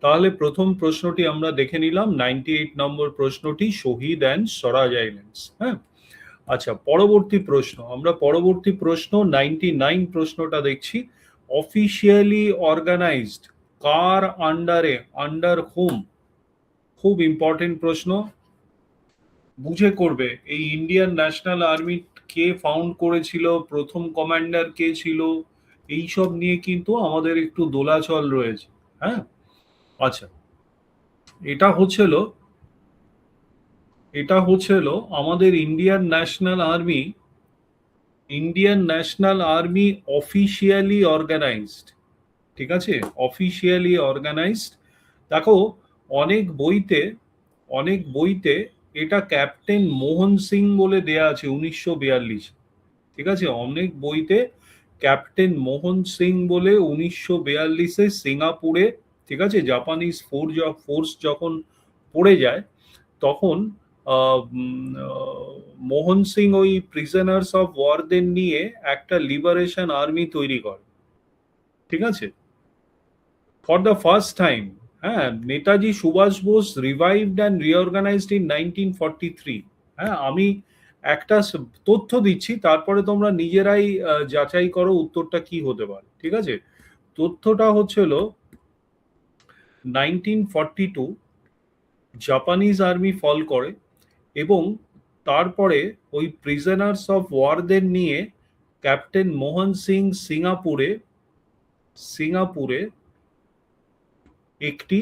তাহলে প্রথম প্রশ্নটি আমরা দেখে নিলাম, 98 নম্বর প্রশ্নটি, শহীদ অ্যান্ড স্বরাজ আইল্যান্ডস। হ্যাঁ, আচ্ছা, পরবর্তী প্রশ্ন, আমরা পরবর্তী প্রশ্ন 99 প্রশ্নটা দেখছি। অফিসিয়ালি অর্গানাইজড কার আন্ডারে, আন্ডার হোম? খুব ইম্পর্টেন্ট প্রশ্ন, বুঝে করবে। এই ইন্ডিয়ান ন্যাশনাল আর্মি কে ফাউন্ড করেছিল, প্রথম কমান্ডার কে ছিল, এইসব নিয়ে কিন্তু আমাদের একটু দোলাচল রয়েছে। হ্যাঁ, আচ্ছা, এটা হচ্ছিল আমাদের Indian national army officially organized. ঠিক আছে, অফিসিয়ালি অর্গানাইজড। দেখো, অনেক বইতে এটা ক্যাপ্টেন মোহন সিং বলে দেয়া আছে 1942। ঠিক আছে, অনেক বইতে ক্যাপ্টেন মোহন সিং বলে 1942-এ সিঙ্গাপুরে, ঠিক আছে, জাপানিজ ফোর্স যখন পড়ে যায়, তখন মোহন সিং ওই প্রিজনার্স অফ ওয়ারদের নিয়ে একটা লিবারেশন আর্মি তৈরি করে। ঠিক আছে, ফর দ্য ফার্স্ট টাইম। হ্যাঁ, Netaji Subhash Bose revived and reorganised in 1943। হ্যাঁ, আমি একটা তথ্য দিচ্ছি, তারপরে তোমরা নিজেরাই যাচাই করো উত্তরটা কি হতে পারে। ঠিক আছে, তথ্যটা হচ্ছিল 1942 জাপানিজ আর্মি ফল করে, এবং তারপরে ওই প্রিজনার্স অফ ওয়ারদের নিয়ে ক্যাপ্টেন মোহন সিং সিঙ্গাপুরে একটি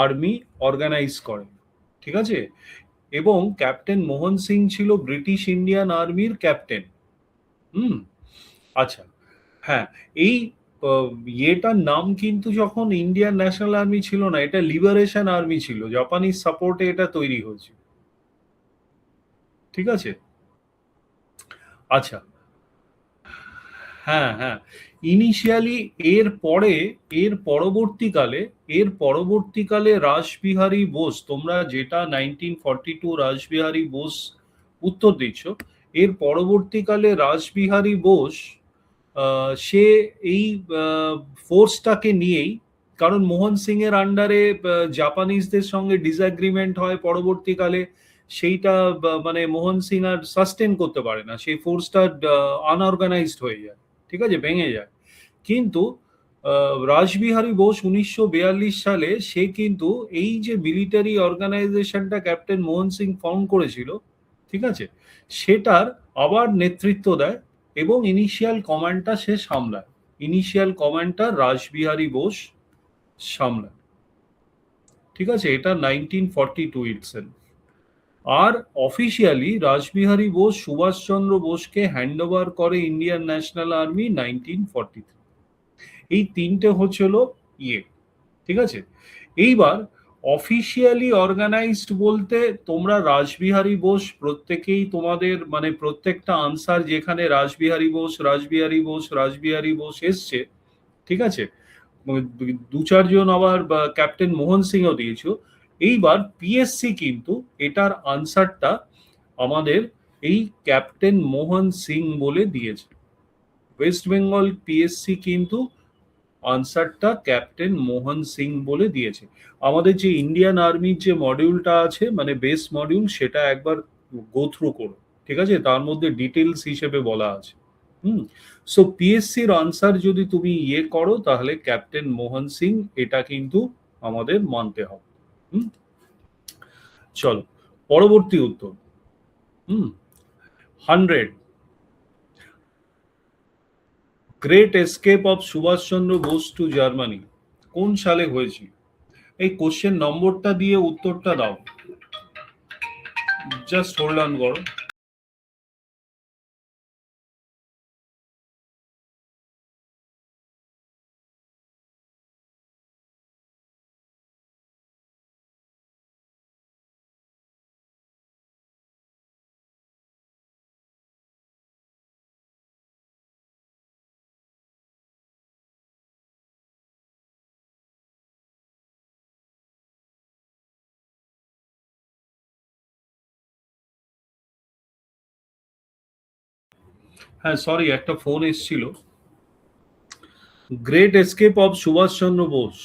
আর্মি অর্গানাইজ করে। ঠিক আছে, এবং ক্যাপ্টেন মোহন সিং ছিল ব্রিটিশ ইন্ডিয়ান আর্মির ক্যাপ্টেন। হুম, আচ্ছা, হ্যাঁ, এই ইয়েটার নাম কিন্তু যখন ইন্ডিয়ান ন্যাশনাল আর্মি ছিল না, এটা লিবারেশন আর্মি ছিল, জাপানিজ সাপোর্টে এটা তৈরি হয়েছে। ঠিক আছে, আচ্ছা, হ্যাঁ হ্যাঁ, ইনিশিয়ালি এর পরবর্তীকালে রাসবিহারী বোস, তোমরা যেটা 1942 রাসবিহারী বোস উত্তর দিচ্ছ, এর পরবর্তীকালে রাসবিহারী বোস সে এই ফোর্সটাকে নিয়েই, কারণ মোহন সিং এর আন্ডারে জাপানিজদের সঙ্গে ডিসএগ্রিমেন্ট হয় পরবর্তীকালে, সেইটা মানে মোহন সিং আর সাস্টেন করতে পারে না, সেই ফোর্সটা আনঅর্গানাইজড হয়ে যায়। ঠিক আছে, ভেঙে যায়। কিন্তু রাসবিহারী বোস 1942 সালে সে কিন্তু এই যে military অর্গানাইজেশনটা captain Mohan Singh found করেছিল, ঠিক আছে, সেটার আবার নেতৃত্ব দেয়, এবং ইনিশিয়াল কমান্ডটা সে সামলায়। ইনিশিয়াল কমান্ডটা রাসবিহারী বোস সামলায়। ঠিক আছে, এটা 1942 ইটসেলফ। আর অফিসিয়ালি রাসবিহারী বোস সুভাষচন্দ্র বোসকে হ্যান্ড ওভার করে ইন্ডিয়ান ন্যাশনাল আর্মি 1943। এই তিনটে হচ্ছিল ইয়ে। ঠিক আছে, এইবার অফিসিয়ালি অর্গানাইজড বলতে তোমরা রাসবিহারী বোস প্রত্যেকেই তোমাদের মানে প্রত্যেকটা আনসার যেখানে রাসবিহারী বোস এসছে, ঠিক আছে, দু চারজন আবার ক্যাপ্টেন মোহন সিংও দিয়েছো। এইবার পিএসসি কিন্তু এটার আনসারটা আমাদের এই ক্যাপ্টেন মোহন সিং বলে দিয়েছে। ওয়েস্ট বেঙ্গল পিএসসি কিন্তু আনসারটা ক্যাপ্টেন মোহন সিং বলে দিয়েছে। আমাদের যে ইন্ডিয়ান আর্মির যে মডিউলটা আছে, মানে বেস মডিউল, সেটা একবার গো থ্রু করো। ঠিক আছে, তার মধ্যে ডিটেলস হিসেবে বলা আছে। হুম, সো পিএসসির আনসার যদি তুমি ইয়ে করো, তাহলে ক্যাপ্টেন মোহন সিং, এটা কিন্তু আমাদের মানতে হবে। হুম, চলো পরবর্তী উত্তর। হুম, 100 great escape of Subhash Chandra Bose to Germany কোন সালে হয়েছিল? এই কোশ্চেন নম্বরটা দিয়ে উত্তরটা দাও, জাস্ট হোল্ড অন করো। হ্যাঁ, সরি, একটা ফোন এসেছিল। Great escape of Subhash Chandra Bose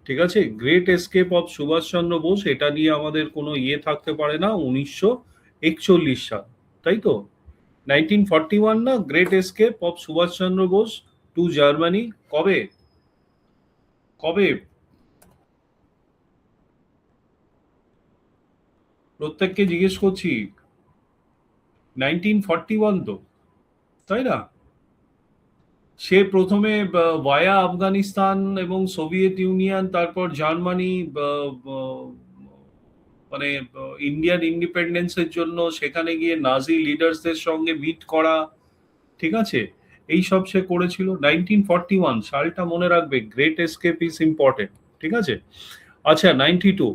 ঠিক আছে, great escape of Subhash Chandra Bose, এটা নিয়ে আমাদের কোনো ইয়ে থাকতে পারে না, 1941 সাল, তাই তো? 1941 না, great escape of Subhash Chandra Bose to Germany, কবে কবে? প্রত্যেককে জিজ্ঞেস করছি, 1941 তো, তাই না? সে প্রথমে ভায়া আফগানিস্তান এবং সোভিয়েত ইউনিয়ন, তারপর জার্মানি, মানে ইন্ডিয়ান ইন্ডিপেন্ডেন্সের জন্য সেখানে গিয়ে নাজি লিডার্সদের সঙ্গে মিট করা, ঠিক আছে, এই সব সে করেছিল। 1941 সালটা মনে রাখবে, গ্রেট এসকেপ ইজ ইম্পর্টেন্ট, ঠিক আছে। আচ্ছা, 92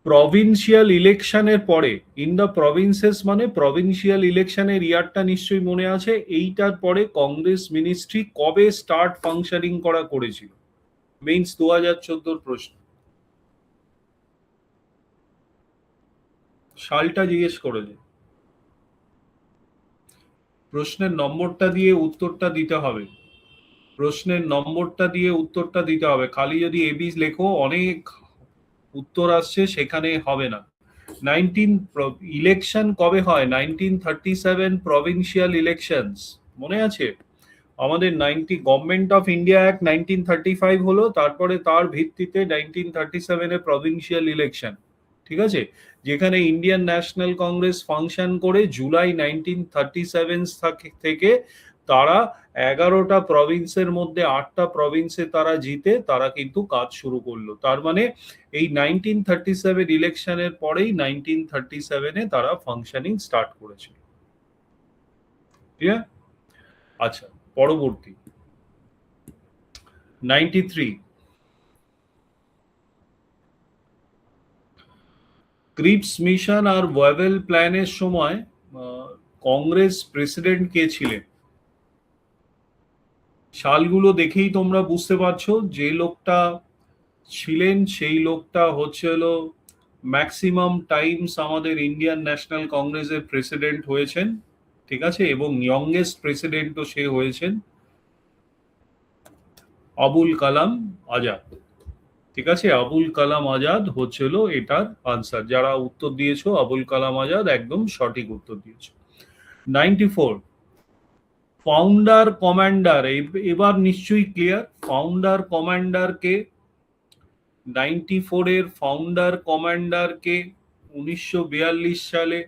প্রভিন্সিয়াল ইলেকশনের পরে, ইন দ্য প্রভিন্সেস মানে প্রভিন্সিয়াল ইলেকশনের ইয়ারটা নিশ্চয়ই মনে আছে, এইটার পরে কংগ্রেস মিনিস্ট্রি কবে স্টার্ট ফাংশনিং করা করেছিল? মেইনস 2014 প্রশ্ন, সালটা জিজ্ঞেস করেছে, প্রশ্নের নম্বরটা দিয়ে উত্তরটা দিতে হবে, প্রশ্নের নম্বরটা দিয়ে উত্তরটা দিতে হবে, খালি যদি এবি লেখো অনেক উত্তর আসছে, সেখানে হবে না। 19 ইলেকশন কবে হয়? 1937 প্রভিন্সিয়াল ইলেকশনস, মনে আছে? আমাদের গভর্নমেন্ট অফ ইন্ডিয়া অ্যাক্ট 1935 হলো, তারপরে তার ভিত্তিতে 1937 প্রভিন্সিয়াল ইলেকশন, ঠিক আছে, যেখানে ইন্ডিয়ান ন্যাশনাল কংগ্রেস ফাংশন করে জুলাই 1937 থেকে তারা 11টা প্রভিন্সের মধ্যে 8টা প্রভিন্সে তারা জিতে তারা কিন্তু কাজ শুরু করলো। তার মানে এই 1937 ইলেকশনের পরেই 1937 তারা ফাংশনিং স্টার্ট করেছিল, ঠিক আছে। আচ্ছা, পরবর্তী 93 ক্রিপস মিশন আর ওয়েভেল প্ল্যানের সময় কংগ্রেস প্রেসিডেন্ট কে ছিলেন? সালগুলো দেখেই তোমরা বুঝতে পারছো যে লোকটা ছিলেন সেই লোকটা হচ্ছে হলো ম্যাক্সিমাম টাইমস আমাদের ইন্ডিয়ান ন্যাশনাল কংগ্রেসের প্রেসিডেন্ট হয়েছেন, ঠিক আছে, এবং ইয়ংগেস্ট প্রেসিডেন্টও সে হয়েছেন, আবুল কালাম আজাদ, ঠিক আছে। আবুল কালাম আজাদ হচ্ছিল এটার আনসার, যারা উত্তর দিয়েছো আবুল কালাম আজাদ একদম সঠিক উত্তর দিয়েছো। 94 ফাউন্ডার কমান্ডার, এবার নিশ্চয়ই ক্লিয়ার, ফাউন্ডার কমান্ডার কে? 94 এর ফাউন্ডার কমান্ডার কে? 1942 সালে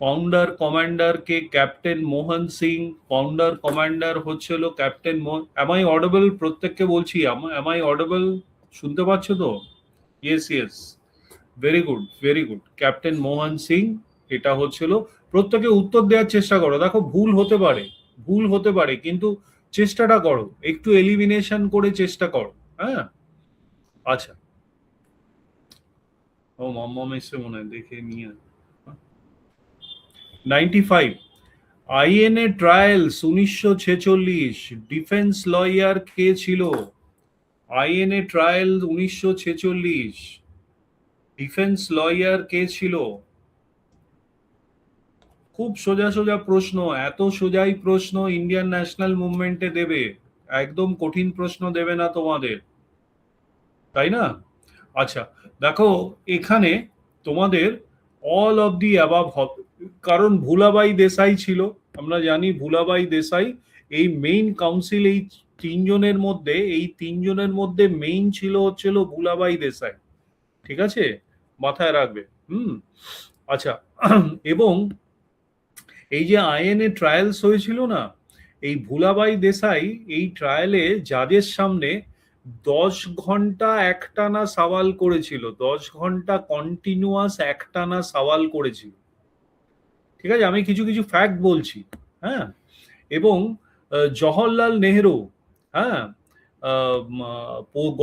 ফাউন্ডার কমান্ডার কে captain Mohan Singh, founder commander হচ্ছিল captain Mohan. Am I audible? প্রত্যেককে বলছি, এম আই অডেবল? শুনতে পাচ্ছ তো? Yes yes, very good very good, captain Mohan Singh এটা হচ্ছিল। প্রত্যেকে উত্তর দেওয়ার চেষ্টা করো, দেখো ভুল হতে পারে, ভুল হতে পারে, কিন্তু চেষ্টাটা করো, একটু এলিমিনেশন করে চেষ্টা করো, হ্যাঁ। আচ্ছা, ও মাম্মা এসে মনে হয়, দেখে নিয়ে। 95 আইএনএ ট্রায়ালস 1946, ডিফেন্স লয়ার কে ছিল? আইএনএ ট্রায়াল 1946, ডিফেন্স লয়ার কে ছিল? খুব সোজা সোজা প্রশ্ন, এত সোজাই প্রশ্ন ইন্ডিয়ান ন্যাশনাল মুভমেন্টে দেবে, একদম কঠিন প্রশ্ন দেবে না তোমাদের, তাই না? আচ্ছা, দেখো এখানে তোমাদের অল অফ দি অ্যাবাভ হবে, কারণ ভুলাবাই দেশাই ছিল, আমরা জানি ভুলাবাই দেশাই এই মেইন কাউন্সিল, এই তিনজনের মধ্যে মেইন ছিল হচ্ছিল ভুলাবাই দেশাই, ঠিক আছে, মাথায় রাখবে। আচ্ছা, এবং এই যে আইএনএ ট্রায়ালস হয়েছিল না, এই ভুলাবাই দেশাই এই ট্রায়ালে জাজের সামনে 10 ঘন্টা একটানা সওয়াল করেছিল, 10 ঘন্টা কন্টিনিউয়াস একটানা সওয়াল করেছিল, ঠিক আছে। আমি কিছু কিছু ফ্যাক্ট বলছি, হ্যাঁ। এবং জওহরলাল নেহেরু, হ্যাঁ,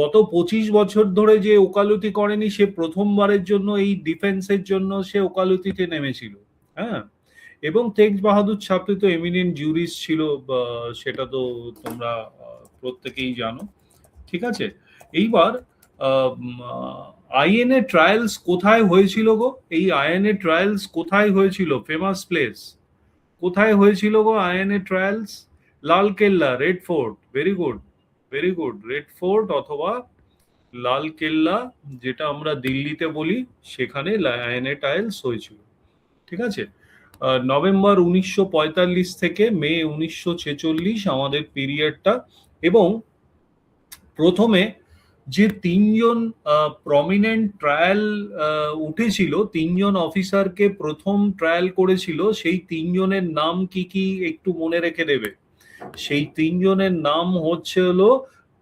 গত 25 বছর ধরে যে ওকালতি করেনি, সে প্রথমবারের জন্য এই ডিফেন্সের জন্য সে ওকালতিতে নেমেছিল, হ্যাঁ। এবং তেগ বাহাদুর ছাত্রী তো এমিনেন্ট জুরিস্ট ছিল, সেটা তো তোমরা প্রত্যেকেই জানো, ঠিক আছে। এইবার আইএনএ ট্রায়ালস কোথায় হয়েছিল গো? এই আইএনএ ট্রায়ালস কোথায় হয়েছিল? ফেমাস প্লেস কোথায় হয়েছিল গো INA trials? Lal Qila, Red Fort, very good, very good, Red Fort অথবা লালকেল্লা, যেটা আমরা দিল্লিতে বলি, সেখানে আইএনএ ট্রায়ালস হয়েছিল। ঠিক আছে? নভেম্বর 1945 থেকে মে 1946 আমাদের পিরিয়ডটা। এবং প্রথমে যে তিনজন প্রমিনেন্ট ট্রায়াল উঠেছিল, তিনজন অফিসারকে প্রথম ট্রায়াল করেছিল, সেই তিনজনের নাম কি কি একটু মনে রেখে দেবে। সেই তিনজনের নাম হচ্ছে হলো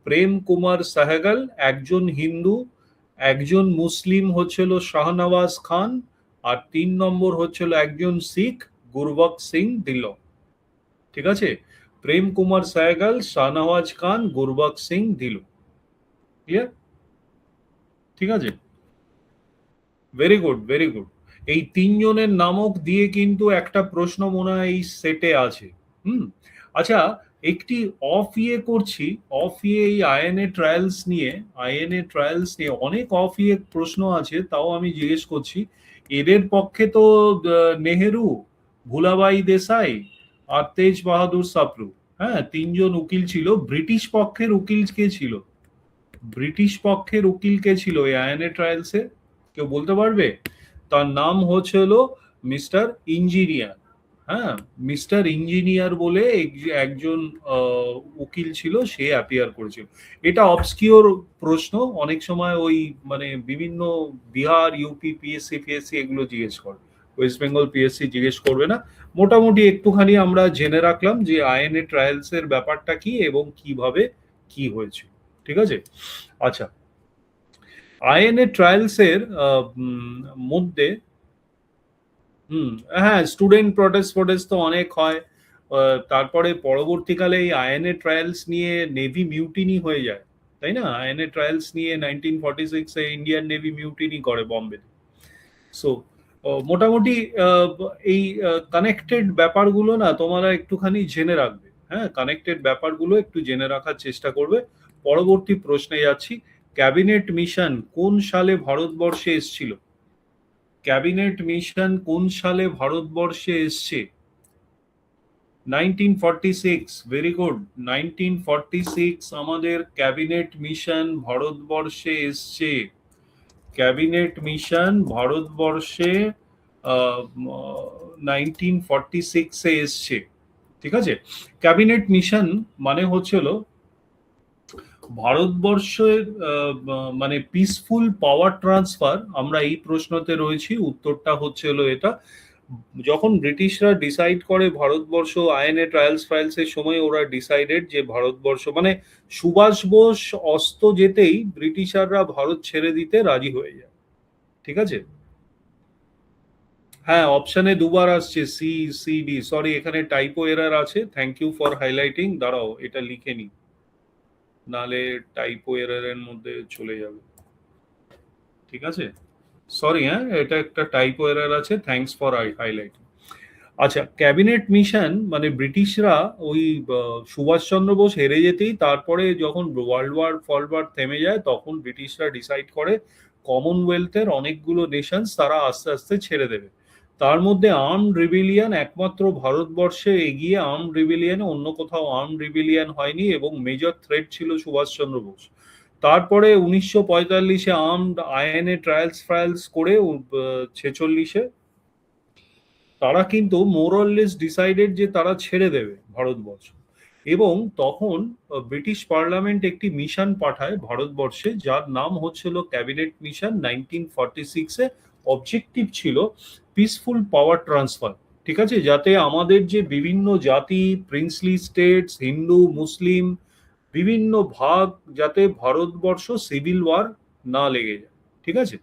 প্রেম কুমার সাহাগল, একজন হিন্দু, একজন মুসলিম হচ্ছিল শাহনওয়াজ খান, আর 3 নম্বর হচ্ছিল একজন শিখ, গুরবক্স সিং ধিল্লো। ঠিক আছে? প্রেম কুমার সাহাগল, শাহনওয়াজ খান, গুরবক্স সিং ধিল্লো। ক্লিয়ার? ঠিক আছে, ভেরি গুড, ভেরি গুড। এই তিনজনের নামক দিয়ে কিন্তু একটা প্রশ্ন মনে হয় এই সেটে আছে। হুম। আচ্ছা, একটি অফ ইয়ে করছি, অফ ইয়ে এই আইএনএ ট্রায়ালস নিয়ে, আইএনএ ট্রায়ালস নিয়ে অনেক অফ ইয়ে প্রশ্ন আছে, তাও আমি জিজ্ঞেস করছি। এদের পক্ষে তো নেহেরু, ভুলাবাই দেশাই আর তেজ বাহাদুর সাপ্রু, হ্যাঁ, তিনজন উকিল ছিল। ব্রিটিশ পক্ষের উকিল কে ছিল? ব্রিটিশ পক্ষের উকিল কে ছিল এই আইএনএ ট্রায়ালসে? কেউ বলতে পারবে? তার নাম হচ্ছে হলো মিস্টার ইঞ্জিনিয়ার। হ্যাঁ, মিস্টার ইঞ্জিনিয়ার বলে একজন উকিল ছিল, সে অ্যাপিয়ার করেছিল। এটা অবস্কিওর প্রশ্ন, অনেক সময় ওই মানে বিভিন্ন বিহার, ইউপি, পিএসসি ফিএসসি এগুলো জিজ্ঞেস করে, ওয়েস্ট বেঙ্গল পিএসসি জিজ্ঞেস করবে না। মোটামুটি একটুখানি আমরা জেনে রাখলাম যে আইএনএ ট্রায়ালস এর ব্যাপারটা কি এবং কিভাবে কি হয়েছে। ঠিক আছে? আচ্ছা, আইএনএ ট্রায়ালস এর মধ্যে হ্যাঁ, স্টুডেন্ট প্রটেস্ট ফটেস্ট তো অনেক হয়। তারপরে পরবর্তীকালে এই আইএনএ ট্রায়ালস নিয়ে নেভি মিউটিনি হয়ে যায়, তাই না? আইএনএ ট্রায়ালস নিয়ে 1946 ইন্ডিয়ান নেভি মিউটিনি করে বম্বে। সো মোটামুটি এই কানেক্টেড ব্যাপারগুলো না তোমরা একটুখানি জেনে রাখবে। হ্যাঁ, কানেক্টেড ব্যাপারগুলো একটু জেনে রাখার চেষ্টা করবে। পরবর্তী প্রশ্নে যাচ্ছি। ক্যাবিনেট মিশন কোন সালে ভারতবর্ষে এসেছিল? ক্যাবিনেট মিশন কোন সালে ভারতবর্ষে এসছে? 1946, ভেরি গুড। 1946 আমাদের ক্যাবিনেট মিশন ভারতবর্ষে এসছে। ক্যাবিনেট মিশন ভারতবর্ষে 1946 এসছে। ঠিক আছে? ক্যাবিনেট মিশন মানে হচ্ছিল ভারতবর্ষের মানে পিসফুল পাওয়ার ট্রান্সফার। আমরা এই প্রশ্নতে রয়েছি, উত্তরটা হচ্ছে হলো এটা। যখন ব্রিটিশরা ডিসাইড করে ভারতবর্ষ আইএনএ ট্রায়ালস ফাইলস এর সময় ওরা ডিসাইডেড যে ভারতবর্ষ মানে সুভাষ বোস অস্ত যেতেই ব্রিটিশাররা ভারত ছেড়ে দিতে রাজি হয়ে যায়। ঠিক আছে? হ্যাঁ, অপশনে দুবার আসছে সি, সি, ডি। সরি, এখানে টাইপো এরর আছে, থ্যাংক ইউ ফর হাইলাইটিং। দাঁড়াও, এটা লিখে নি, নালে টাইপো এররের মধ্যে চলে যাবে। ঠিক আছে, সরি, হ্যাঁ, এটা একটা টাইপো এরর আছে, থ্যাঙ্কস ফর হাইলাইটিং। আচ্ছা, ক্যাবিনেট মিশন মানে ব্রিটিশরা ওই সুভাষচন্দ্র বোস হেরে যেতেই, তারপরে যখন ওয়ার্ল্ড ওয়ার ফল্ড ওয়ার থেমে যায়, তখন ব্রিটিশরা ডিসাইড করে কমনওয়েলথের অনেকগুলো নেশনস তারা আস্তে আস্তে ছেড়ে দেবে। তার মধ্যে আর্মড রিবেলিয়ান একমাত্র ভারতবর্ষে এগিয়ে, আর্মড রিবেলিয়ান, অন্য কোথাও আর্মড রিবেলিয়ান হয়নি এবং মেজর থ্রেট ছিল সুভাষচন্দ্র বোস। তারপরে 1945-এ আর্মড আইএনএ ট্রায়ালস ফায়ালস করে 1946-এ তারা কিন্তু মোরলেস ডিসাইডেড যে তারা ছেড়ে দেবে ভারতবর্ষ। এবং তখন ব্রিটিশ পার্লামেন্ট একটি মিশন পাঠায় ভারতবর্ষে, যার নাম হচ্ছিল ক্যাবিনেট মিশন 1946-এ। অবজেক্টিভ ছিল পিসফুল পাওয়ার ট্রান্সফার। ঠিক আছে? যাতে আমাদের যে বিভিন্ন জাতি, প্রিন্সলি স্টেটস, হিন্দু, মুসলিম, বিভিন্ন ভাগ, যাতে ভারতবর্ষ সিভিল ওয়ার না লেগে যায়। ঠিক আছে?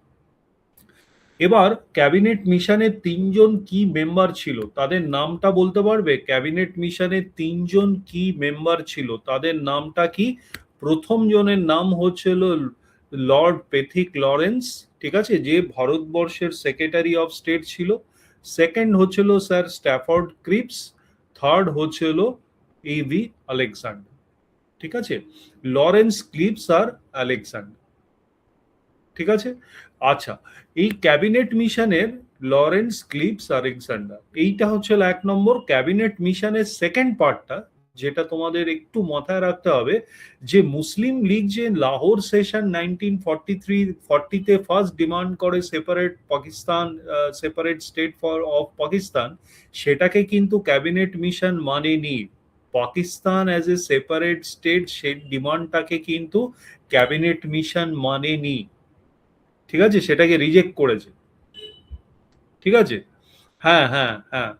এবার ক্যাবিনেট মিশনের তিনজন কি মেম্বার ছিল, তাদের নামটা বলতে পারবে? ক্যাবিনেট মিশনের তিনজন কি মেম্বার ছিল, তাদের নামটা কি? প্রথম জনের নাম হচ্ছিল লর্ড পেথিক লরেন্স, ঠিক আছে, যে ভারতবর্ষের সেক্রেটারি অফ স্টেট ছিল। সেকেন্ড হচ্ছিল স্যার স্ট্যাফোর্ড ক্রিপস। থার্ড হচ্ছিল এভি আলেকজান্ডার। ঠিক আছে? লরেন্স, ক্লিপস আর আলেকজান্ডার। ঠিক আছে? আচ্ছা, এই ক্যাবিনেট মিশনের লরেন্স ক্লিপস আলেকজান্ডার। এইটা হচ্ছে 1 নম্বর। ক্যাবিনেট মিশনের সেকেন্ড পার্টটা, যেটা তোমাদের একটু মাথায় রাখতে হবে, যে মুসলিম লীগ যে লাহোর সেশন 1943-40-তে ফার্স্ট ডিমান্ড করে separate Pakistan, separate state for of Pakistan, সেটাকে কিন্তু ক্যাবিনেট মিশন মানেনি। Pakistan as a separate state, সেই ডিমান্ডটাকে কিন্তু ক্যাবিনেট মিশন মানেনি, ঠিক আছে, সেটাকে রিজেক্ট করেছে, ঠিক আছে। হ্যাঁ, হ্যাঁ, হ্যাঁ।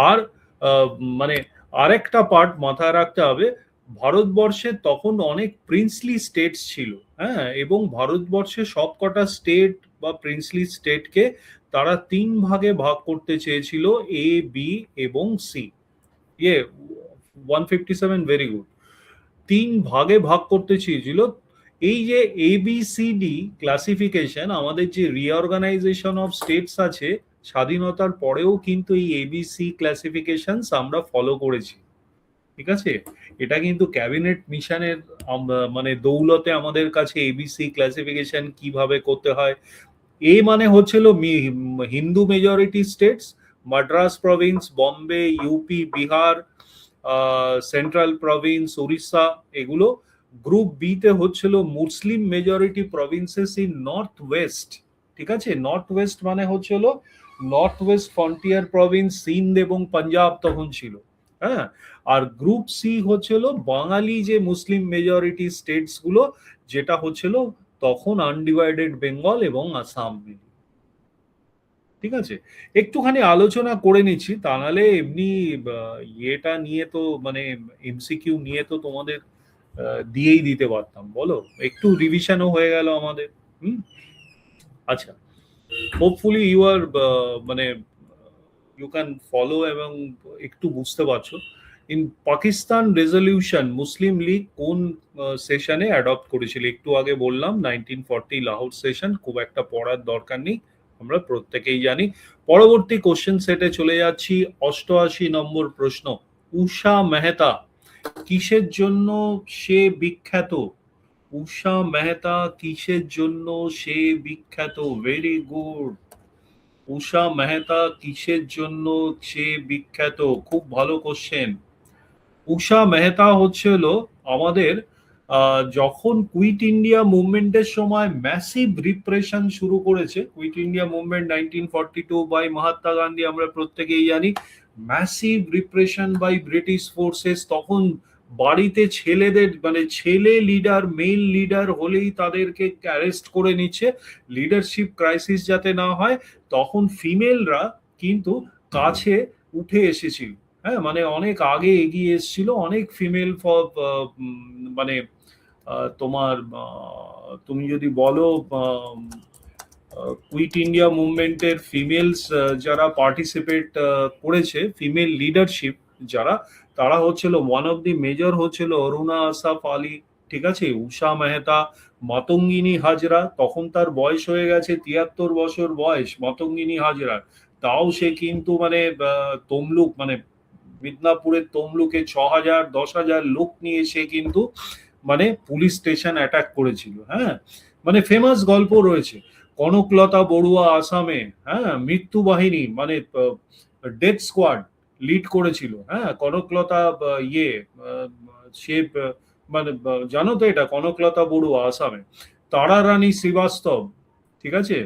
আর আহ, মানে আরেকটা পার্ট মাথায় রাখতে হবে, ভারতবর্ষে তখন অনেক প্রিন্সলি স্টেটস ছিল। হ্যাঁ, এবং ভারতবর্ষে সবকটা স্টেট বা প্রিন্সলি স্টেটকে তারা 3 ভাগে ভাগ করতে চেয়েছিল, এ, বি এবং সি। ইয়ে 157, ভেরি গুড। 3 ভাগে ভাগ করতে চেয়েছিল। এই যে ABCD ক্লাসিফিকেশন, আমাদের যে রিঅর্গানাইজেশন অফ স্টেটস আছে স্বাধীনতার পরেও কিন্তু এই ABC ক্লাসিফিকেশন আমরা ফলো করেছি, ঠিক আছে। এটা কিন্তু ক্যাবিনেট মিশনের মানে দৌলতে আমাদের কাছে ABC ক্লাসিফিকেশন কিভাবে করতে হয়। এ মানে হচ্ছিল Hindu majority states, Madras Province, Bombay, UP, Bihar, central Province, Orissa, এগুলো। গ্রুপ বি তে হচ্ছিল মুসলিম majority provinces in north West, ঠিক আছে। নর্থ ওয়েস্ট মানে হচ্ছিল north West frontier Province, Sindh এবং পাঞ্জাব তখন ছিল। হ্যাঁ। আর গ্রুপ সি হচ্ছিল বাঙালি যে মুসলিম মেজরিটি স্টেটস গুলো, যেটা হচ্ছিল তখন আনডিভাইডেড বেঙ্গল এবং আসাম মিলিয়ে, ঠিক আছে। একটুখানি আলোচনা করে নিচ্ছি, তা নাহলে এমনি ইয়েটা নিয়ে তো মানে MCQ নিয়ে তো তোমাদের দিয়েই দিতে পারতাম, বলো। একটু রিভিশনও হয়ে গেল আমাদের। হুম। আচ্ছা, হোপফুলি ইউ আর মানে ইউ ক্যান ফলো এবং একটু বুঝতে পারছো। ইন পাকিস্তান রেজলিউশন মুসলিম লীগ কোন সেশনে অ্যাডপ্ট করেছিল? একটু আগে বললাম 1940 লাহোর সেশন, খুব একটা পড়ার দরকার নেই, আমরা প্রত্যেকেই জানি। পরবর্তী কোশ্চেন সেটে চলে যাচ্ছি। 88 নম্বর প্রশ্ন, উষা মেহতা কিসের জন্য সে বিখ্যাত? উষা মেহতা কিসের জন্য সে বিখ্যাত? Very good. উষা মেহতা কিসের জন্য সে বিখ্যাত? খুব ভালো কোশ্চেন। উষা মেহতা হচ্ছিল আমাদের যখন কুইট ইন্ডিয়া মুভমেন্টের সময় ম্যাসিভ রিপ্রেশন শুরু করেছে, quit India movement 1942 by Mahatma Gandhi, আমরা প্রত্যেকেই জানি। Massive repression by British forces, তখন বাড়িতে ছেলেদের মানে ছেলে লিডার, মেল লিডার হলেই তাদেরকে অ্যারেস্ট করে নিচ্ছে, লিডারশিপ ক্রাইসিস যাতে না হয়, তখন ফিমেলরা কিন্তু কাছে উঠে এসেছিল। হ্যাঁ, মানে অনেক আগে এগিয়ে এসেছিল, অনেক ফিমেল মানে তোমার তুমি যদি বলো কুইট ইন্ডিয়া মুভমেন্টের ফিমেলস যারা পার্টিসিপেট করেছে, ফিমেল লিডারশিপ যারা, তারা হচ্ছিল ওয়ান অফ দি মেজর হচ্ছিল অরুণা আসাফ আলী, ঠিক আছে, উষা মেহতা, মাতঙ্গিনী হাজরা, তখন তার বয়স হয়ে গেছে 73 বছর বয়স মাতঙ্গিনী হাজরার। তাও সে কিন্তু মানে তমলুক মানে মিদনাপুরের তমলুকে 6,000 10,000 লোক নিয়ে সে কিন্তু মানে পুলিশ স্টেশন অ্যাটাক করেছিল। হ্যাঁ, মানে ফেমাস গল্প রয়েছে। কনকলতা বড়ুয়া আসামে, হ্যাঁ, মৃত্যু বাহিনী মানে ডেথ স্কোয়াড লিড করেছিল। হ্যাঁ, কনকলতা সে মানে জানো তো এটা, কনকলতা বড়ুয়া আসামে, তারা রানী শ্রীবাস্তব, ঠিক আছে,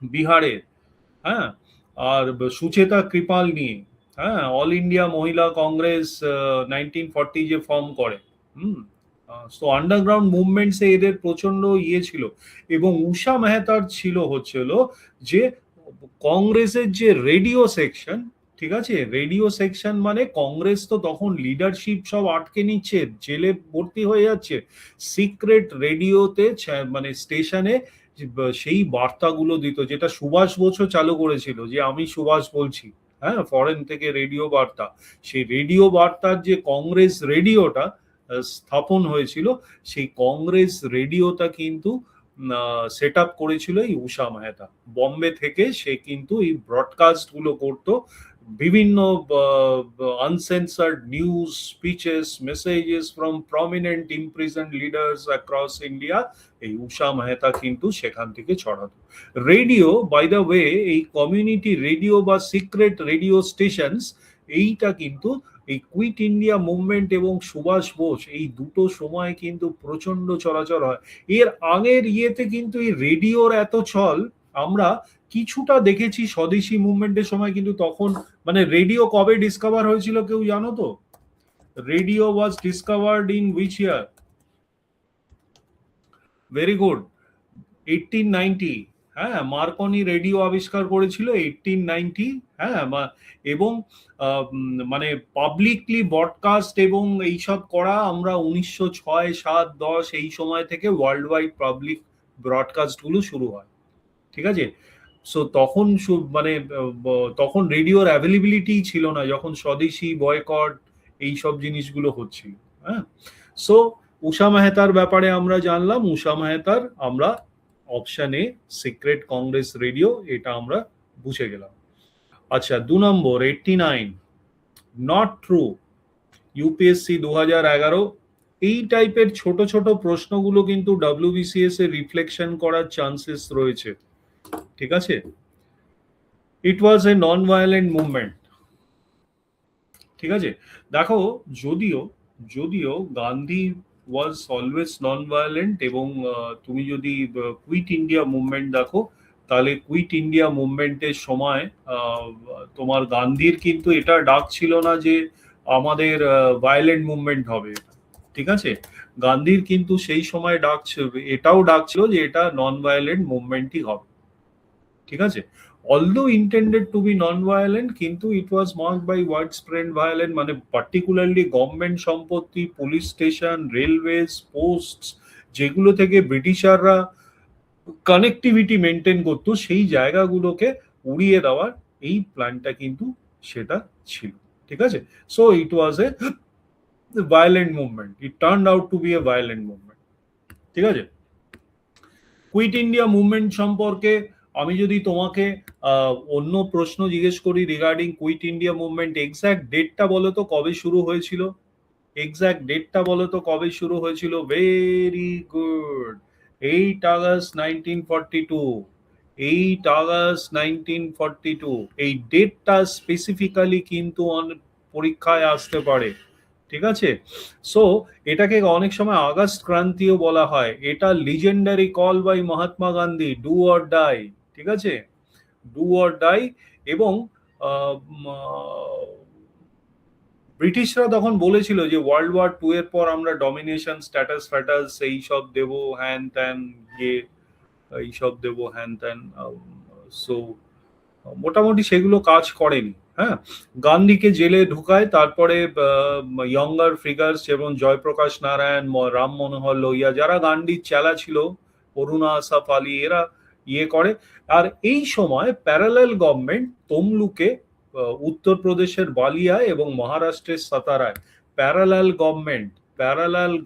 বিহারের। হ্যাঁ, আর সুচেতা কৃপাল নিয়ে, হ্যাঁ, অল ইন্ডিয়া মহিলা কংগ্রেস 1940 যে ফর্ম করে। হুম। তো আন্ডারগ্রাউন্ড মুভমেন্টসে এদের প্রচন্ড ইয়ে ছিল। এবং উষা মেহতার ছিল হচ্ছিল যে কংগ্রেসের যে রেডিও সেকশন, ঠিক আছে, রেডিও সেকশন মানে কংগ্রেস তো তখন লিডারশিপ সব আটকে নিচ্ছে, জেলে ভর্তি হয়ে যাচ্ছে, সিক্রেট রেডিওতে মানে স্টেশনে সেই বার্তাগুলো দিত, যেটা সুভাষ বোসও চালু করেছিল, যে আমি সুভাষ বলছি, হ্যাঁ, ফরেন থেকে রেডিও বার্তা। সেই রেডিও বার্তার যে কংগ্রেস রেডিওটা স্থাপন হয়েছিল, সেই কংগ্রেস রেডিওটা কিন্তু সেট আপ করেছিল এই উষা মেহতা। বম্বে থেকে সে কিন্তু এই ব্রডকাস্ট গুলো করতো বিভিন্ন uncensored news, speeches, messages from prominent imprisoned leaders across India, এই উষা মেহতা কিন্তু সেখান থেকে ছড়াতো। রেডিও, বাই দ্য ওয়ে, এই কমিউনিটি রেডিও বা সিক্রেট রেডিও স্টেশনস, এইটা কিন্তু এই কুইট ইন্ডিয়া মুভমেন্ট এবং সুভাষ বোস এই দুটো সময় কিন্তু প্রচন্ড চলাচল হয়। এর আগের ইয়েতে কিন্তু এই রেডিওর এত চল আমরা কিছুটা দেখেছি স্বদেশী মুভমেন্টের সময়, কিন্তু তখন মানে রেডিও কবে ডিসকভার হয়েছিল কেউ জানো তো? Radio was discovered in which year? Very good, 1890। হ্যাঁ, মার্কনি রেডিও আবিষ্কার করেছিল 1890। হ্যাঁ, এবং মানে পাবলিকলি ব্রডকাস্ট এবং এইসব করা আমরা 1906, 7, 10 এই সময় থেকে ওয়ার্ল্ড ওয়াইড পাবলিক ব্রডকাস্ট গুলো শুরু হয়। ঠিক আছে? সো তখন মানে তখন রেডিওর অ্যাভেলেবিলিটি ছিল না, যখন স্বদেশী বয়কট এইসব জিনিসগুলো হচ্ছিল। হ্যাঁ, সো উষা মেহতার ব্যাপারে আমরা জানলাম। উষা মেহতার আমরা অপশানে সিক্রেট কংগ্রেস রেডিও, এটা আমরা বুঝে গেলাম। আচ্ছা, 2 নম্বর 89 নট ট্রু, ইউপিএসসি 2011। এই টাইপের ছোট ছোট প্রশ্নগুলো কিন্তু ডব্লিউবিসিএস এর রিফ্লেকশন করার চান্সেস রয়েছে। ঠিক আছে? ইট was A non violent movement. ঠিক আছে? দেখো, যদিও যদিও Gandhi was always non violent, এবং তুমি যদি কুইট ইন্ডিয়া মুভমেন্ট দেখো, তাহলে কুইট ইন্ডিয়া মুভমেন্টের সময় তোমার গান্ধীর কিন্তু এটা ডাক ছিল না যে আমাদের ভায়োলেন্ট মুভমেন্ট হবে। ঠিক আছে? গান্ধীর কিন্তু সেই সময় ডাক এটাও ডাক ছিল যে এটা নন ভায়োলেন্ট মুভমেন্টই হবে। ঠিক আছে? although intended to be non-violent, কিন্তু it was marked by widespread violence, মানে particularly গভর্নমেন্ট সম্পত্তি, পুলিশ স্টেশন, রেলওয়েজ, পোস্টস, যেগুলো থেকে ব্রিটিশাররা কানেক্টিভিটি মেনটেন করতো, সেই জায়গাগুলোকে উড়িয়ে দেওয়ার এই প্ল্যানটা কিন্তু সেটা ছিল। ঠিক আছে? So it was a violent movement, it turned out to be a violent movement. ঠিক আছে? কুইট ইন্ডিয়া মুভমেন্ট সম্পর্কে আমি যদি তোমাকে অন্য প্রশ্ন জিজ্ঞেস করি regarding quit India movement, exact ডেটটা বলো তো কবে শুরু হয়েছিল? এক্সাক্ট ডেটটা বলো তো কবে শুরু হয়েছিল? Very good, 8 August 1942। 8 আগস্ট 1942, এই ডেটটা স্পেসিফিক্যালি কিন্তু পরীক্ষায় আসতে পারে। ঠিক আছে? সো এটাকে অনেক সময় আগস্ট ক্রান্তিও বলা হয়। এটা legendary call by Mahatma Gandhi, do or die. ঠিক আছে? Do or die. এবং ব্রিটিশরা তখন বলেছিল যে ওয়ার্ল্ড ওয়ার 2 এর পর আমরা ডমিনেশন স্ট্যাটাস ফ্যাটাস এইসব দেব, হ্যান ত্যান, ইয়ে এইসব দেব, হ্যান ত্যান। সো মোটামুটি সেগুলো কাজ করেনি। হ্যাঁ, গান্ধীকে জেলে ঢুকায়, তারপরে ইয়ঙ্গার ফিগার্স যেমন জয়প্রকাশ নারায়ণ, রাম মনোহর লোহিয়া, যারা গান্ধীর চেলা ছিল, অরুণা আসাফ আলী, এরা ইয়ে করে। আর এই সময় প্যারালাল গভর্নমেন্ট তমলুকে, উত্তরপ্রদেশের বালিয়ায় এবং মহারাষ্ট্রের সাতারায় প্যারালাল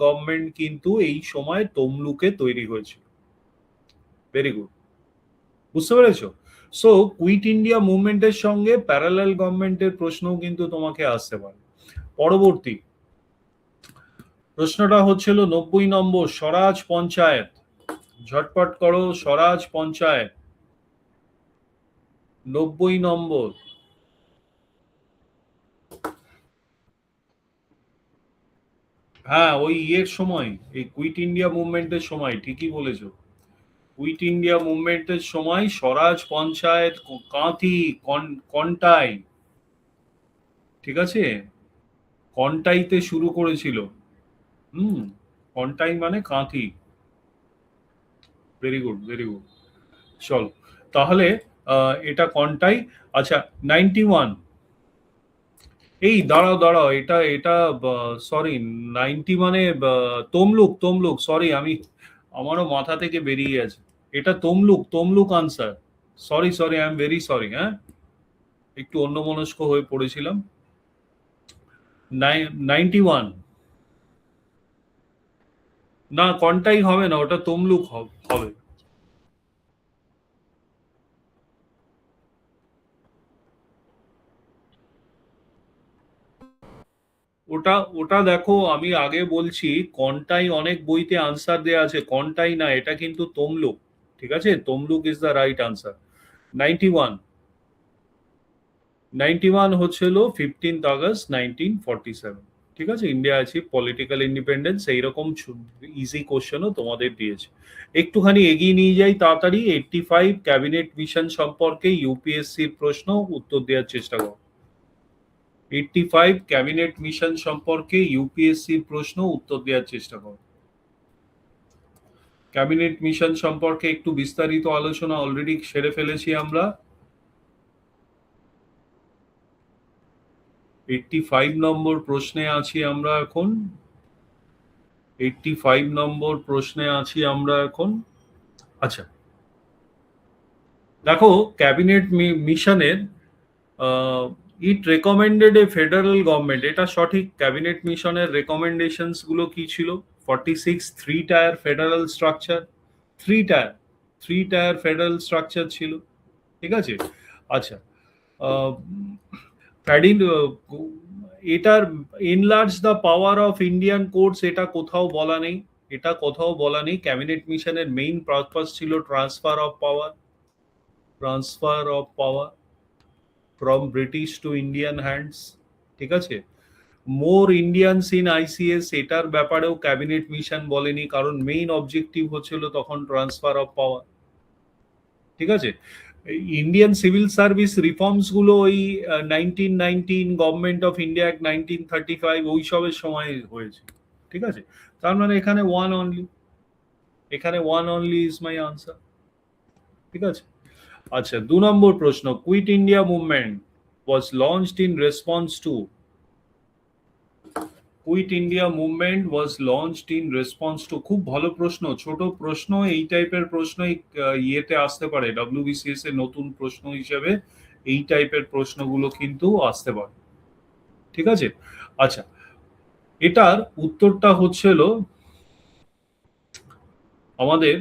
গভর্নমেন্ট কিন্তু এই সময় তমলুকে তৈরি হয়েছিল। ভেরি গুড, বুঝতে পেরেছো? সো কুইট ইন্ডিয়া মুভমেন্টের সঙ্গে প্যারালাল গভর্নমেন্টের প্রশ্নও কিন্তু তোমাকে আসতে পারে। পরবর্তী প্রশ্নটা হচ্ছিল 90 নম্বর, স্বরাজ পঞ্চায়েত। ঝটপট করো, স্বরাজ পঞ্চায়েত 90 নম্বর। হ্যাঁ, ওই ইয়ের সময়, এই কুইট ইন্ডিয়া মুভমেন্টের সময়, ঠিকই বলেছো। কুইট ইন্ডিয়া মুভমেন্টের সময় স্বরাজ পঞ্চায়েত কাঁথি, কন্টাই, ঠিক আছে, কন্টাইতে শুরু করেছিল। কন্টাই মানে Kanthi. Very good, very good. চল, তাহলে এটা কন্টাই। আচ্ছা, 91। এই দাঁড়াও দাঁড়াও, এটা এটা সরি, 90 মানে তমলুক, সরি, আমারও মাথা থেকে বেরিয়ে গেছে। এটা Tamluk answer. Sorry sorry, I am very sorry. হ্যাঁ, একটু অন্যমনস্ক হয়ে পড়েছিলাম। 91। না, কন্টাই হবে না, ওটা তমলুক হবে। ওটা ওটা দেখো, আমি আগে বলছি, কনটাই অনেক বইতে আনসার দেয়া আছে, কনটাই না, এটা কিন্তু তমলুক। ঠিক আছে, Tamluk is the right answer. 91, 91 হচ্ছিল 15 আগস্ট 1947। ঠিক আছে, ইন্ডিয়া আছে পলিটিক্যাল ইন্ডিপেন্ডেন্স, এইরকম ইজি কোশ্চেনও তোমাদের দিয়েছে। একটুখানি এগিয়ে নিয়ে যাই তাড়াতাড়ি। 85 ক্যাবিনেট মিশন সম্পর্কে ইউপিএসসির প্রশ্ন, উত্তর দেওয়ার চেষ্টা করো। 85 ক্যাবিনেট মিশন সম্পর্কে ইউপিএসসির প্রশ্ন, উত্তর দেওয়ার চেষ্টা করো। ক্যাবিনেট মিশন সম্পর্কে একটু বিস্তারিত আলোচনা অলরেডি সেরে ফেলেছি আমরা। 85 নম্বর প্রশ্নে আছি আমরা এখন। 85 নম্বর প্রশ্নে আছি আমরা এখন। আচ্ছা, দেখো, ক্যাবিনেট মিশনের it recommended a federal government, এটা সঠিক। ক্যাবিনেট মিশনের রেকমেন্ডেশনস গুলো কি ছিল? 46 three tier federal structure, three tier, three tier federal structure ছিল। ঠিক আছে। আচ্ছা, ফ্যাডিন, এটার enlarge the power of Indian courts, এটা কোথাও বলা নেই। এটা কোথাও বলা নেই। ক্যাবিনেট মিশনের মেইন পারপাস ছিল transfer of power, transfer of power from British to Indian hands. ঠিক আছে। মোর ইন্ডিয়ানস ইন আইসিএস, এটার ব্যাপারেও ক্যাবিনেট মিশন বলেনি, কারণ মেইন অবজেক্টিভ হচ্ছিল তখন ট্রান্সফার অফ পাওয়ার। ঠিক আছে। ইন্ডিয়ান সিভিল সার্ভিস রিফর্মস গুলো ওই 1919 গভর্নমেন্ট অফ ইন্ডিয়া অ্যাক্ট 1935 ওই সবের সময় হয়েছে। ঠিক আছে। তার মানে এখানে ওয়ান অনলি, এখানে one only is my answer. ঠিক আছে। আচ্ছা, 2 নম্বর প্রশ্ন, quit India movement was launched in response to, quit India movement was launched in response to. খুব ভালো প্রশ্ন, ছোট প্রশ্ন, এই টাইপের প্রশ্নই ইয়েতে আসতে পারে, ডব্লিউবিসিএস এর নতুন প্রশ্ন হিসেবে এই টাইপের প্রশ্নগুলো কিন্তু আসতে পারে। ঠিক আছে। আচ্ছা, এটার উত্তরটা হচ্ছিল আমাদের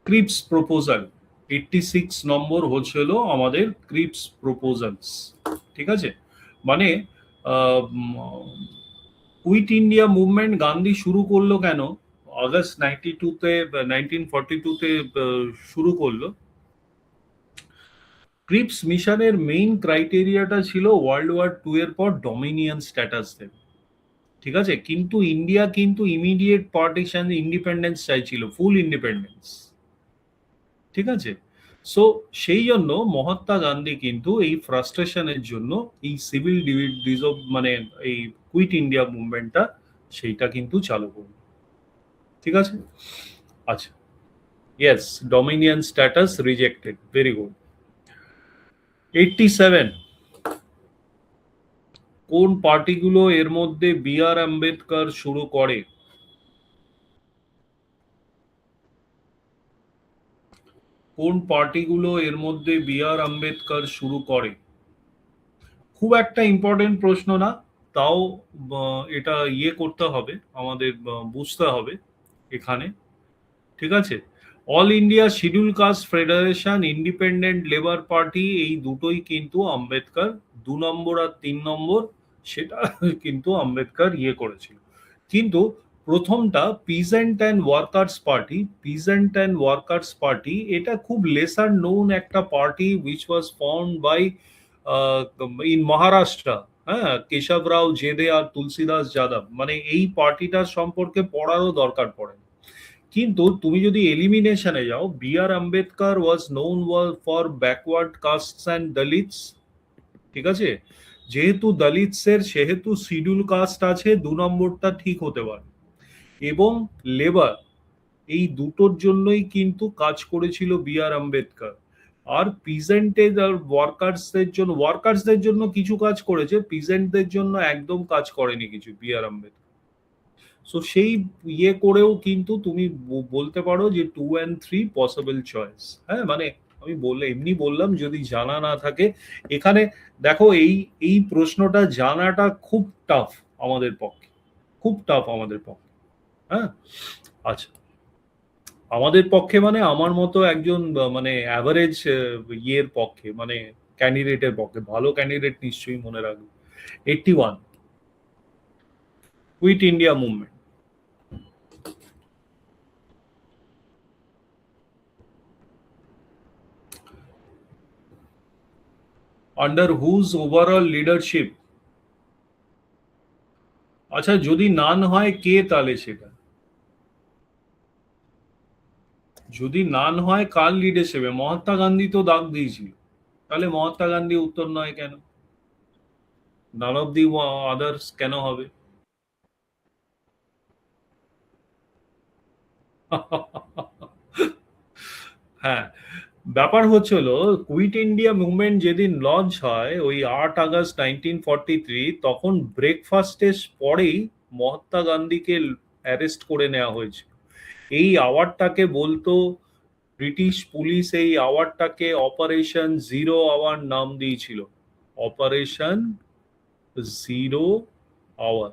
ক্রিপস প্রপোজাল। 86 নম্বর হচ্ছিল আমাদের ক্রিপস প্রপোজালস। ঠিক আছে। মানে কুইট ইন্ডিয়া মুভমেন্ট গান্ধী শুরু করলো কেন? আগস্ট 92-তে, 1942-তে শুরু করলো। ক্রিপস মিশনের মেইন ক্রাইটেরিয়াটা ছিল ওয়ার্ল্ড ওয়ার 2 এর পর ডমিনিয়ন স্ট্যাটাস দেবে। ঠিক আছে। কিন্তু ইন্ডিয়া কিন্তু ইমিডিয়েট পার্টিশন, ইন্ডিপেন্ডেন্স চাইছিল, ফুল ইন্ডিপেন্ডেন্স। ঠিক আছে। সো সেই জন্য মহাত্মা গান্ধী কিন্তু এই ফ্রাস্ট্রেশনের জন্য এই সিভিল মানে এই কুইট ইন্ডিয়া মুভমেন্টটা, সেইটা কিন্তু চালু করল। ঠিক আছে। আচ্ছা, yes, dominion status rejected, very good. 87, কোন পার্টিগুলো এর মধ্যে বি আর আম্বেদকর শুরু করে? কোন পার্টিগুলো এর মধ্যে বি আর আম্বেদকর শুরু করে? খুব একটা ইম্পর্টেন্ট প্রশ্ন না, তাও এটা ইয়ে করতে হবে আমাদের, বুঝতে হবে এখানে। ঠিক আছে। All India scheduled caste federation, independent labour party, এই দুটোই কিন্তু আম্বেদকর 2 নম্বর আর 3 নম্বর, সেটা কিন্তু আম্বেদকর ইয়ে করেছিল। কিন্তু প্রথমটা peasant and workers party, peasant and workers party, এটা খুব লেসার নোন একটা party which was formed by in Maharashtra. হ্যাঁ, কেশব রাও জেদে আর তুলসীদাস যাদব, মানে এই পার্টিটার সম্পর্কে পড়ারও দরকার পড়ে না। কিন্তু তুমি যদি এলিমিনেশনে যাও, B R Ambedkar was known for backward castes and Dalits. ঠিক আছে। যেহেতু দলিতসের সেহেতু শিডিউল কাস্ট আছে, 2 নম্বরটা ঠিক হতে পারে। এবং লেবার, এই দুটোর জন্যই কিন্তু কাজ করেছিল বি আর আম্বেদকর। আর পিজেন্টেজ আর ওয়ার্কার্সদের জন্য কিছু কাজ করেছে, পিজেন্টদের জন্য একদম কাজ করেনি কিছু বি আর আম্বেদকর। সো সেই ইয়ে করেও কিন্তু তুমি বলতে পারো যে 2 and 3 পসিবল চয়েস। হ্যাঁ, মানে আমি এমনি বললাম, যদি জানা না থাকে। এখানে দেখো, এই এই প্রশ্নটা জানাটা খুব টাফ আমাদের পক্ষে, খুব টাফ আমাদের পক্ষে। হ্যাঁ। আচ্ছা, আমাদের পক্ষে মানে আমার মতো একজন মানে অ্যাভারেজ ইয়ের পক্ষে, মানে ক্যান্ডিডেটের পক্ষে, ভালো ক্যান্ডিডেট নিশ্চয়ই মনে রাখবে। 81, quit India movement. Under whose overall leadership? আচ্ছা, যদি নান হয় কে তাহলে সেটা? যদি নান হয় কার লিডারশিপে? মহাত্মা গান্ধী তো ডাক দিয়েছিল, তাহলে মহাত্মা গান্ধী উত্তর নয় কেন? নান অফ দি আদার্স কেন হবে? হ্যাঁ, ব্যাপার হচ্ছিল কুইট ইন্ডিয়া মুভমেন্ট যেদিন লঞ্চ হয় ওই 8 আগস্ট 1943, তখন ব্রেকফাস্টের পরেই মহাত্মা গান্ধীকে অ্যারেস্ট করে নেওয়া হয়েছিল। এই আওয়ারটাকে বলতো ব্রিটিশ পুলিশ, এই আওয়ারটাকে অপারেশন জিরো আওয়ার নাম দিয়েছিল। অপারেশন জিরো আওয়ার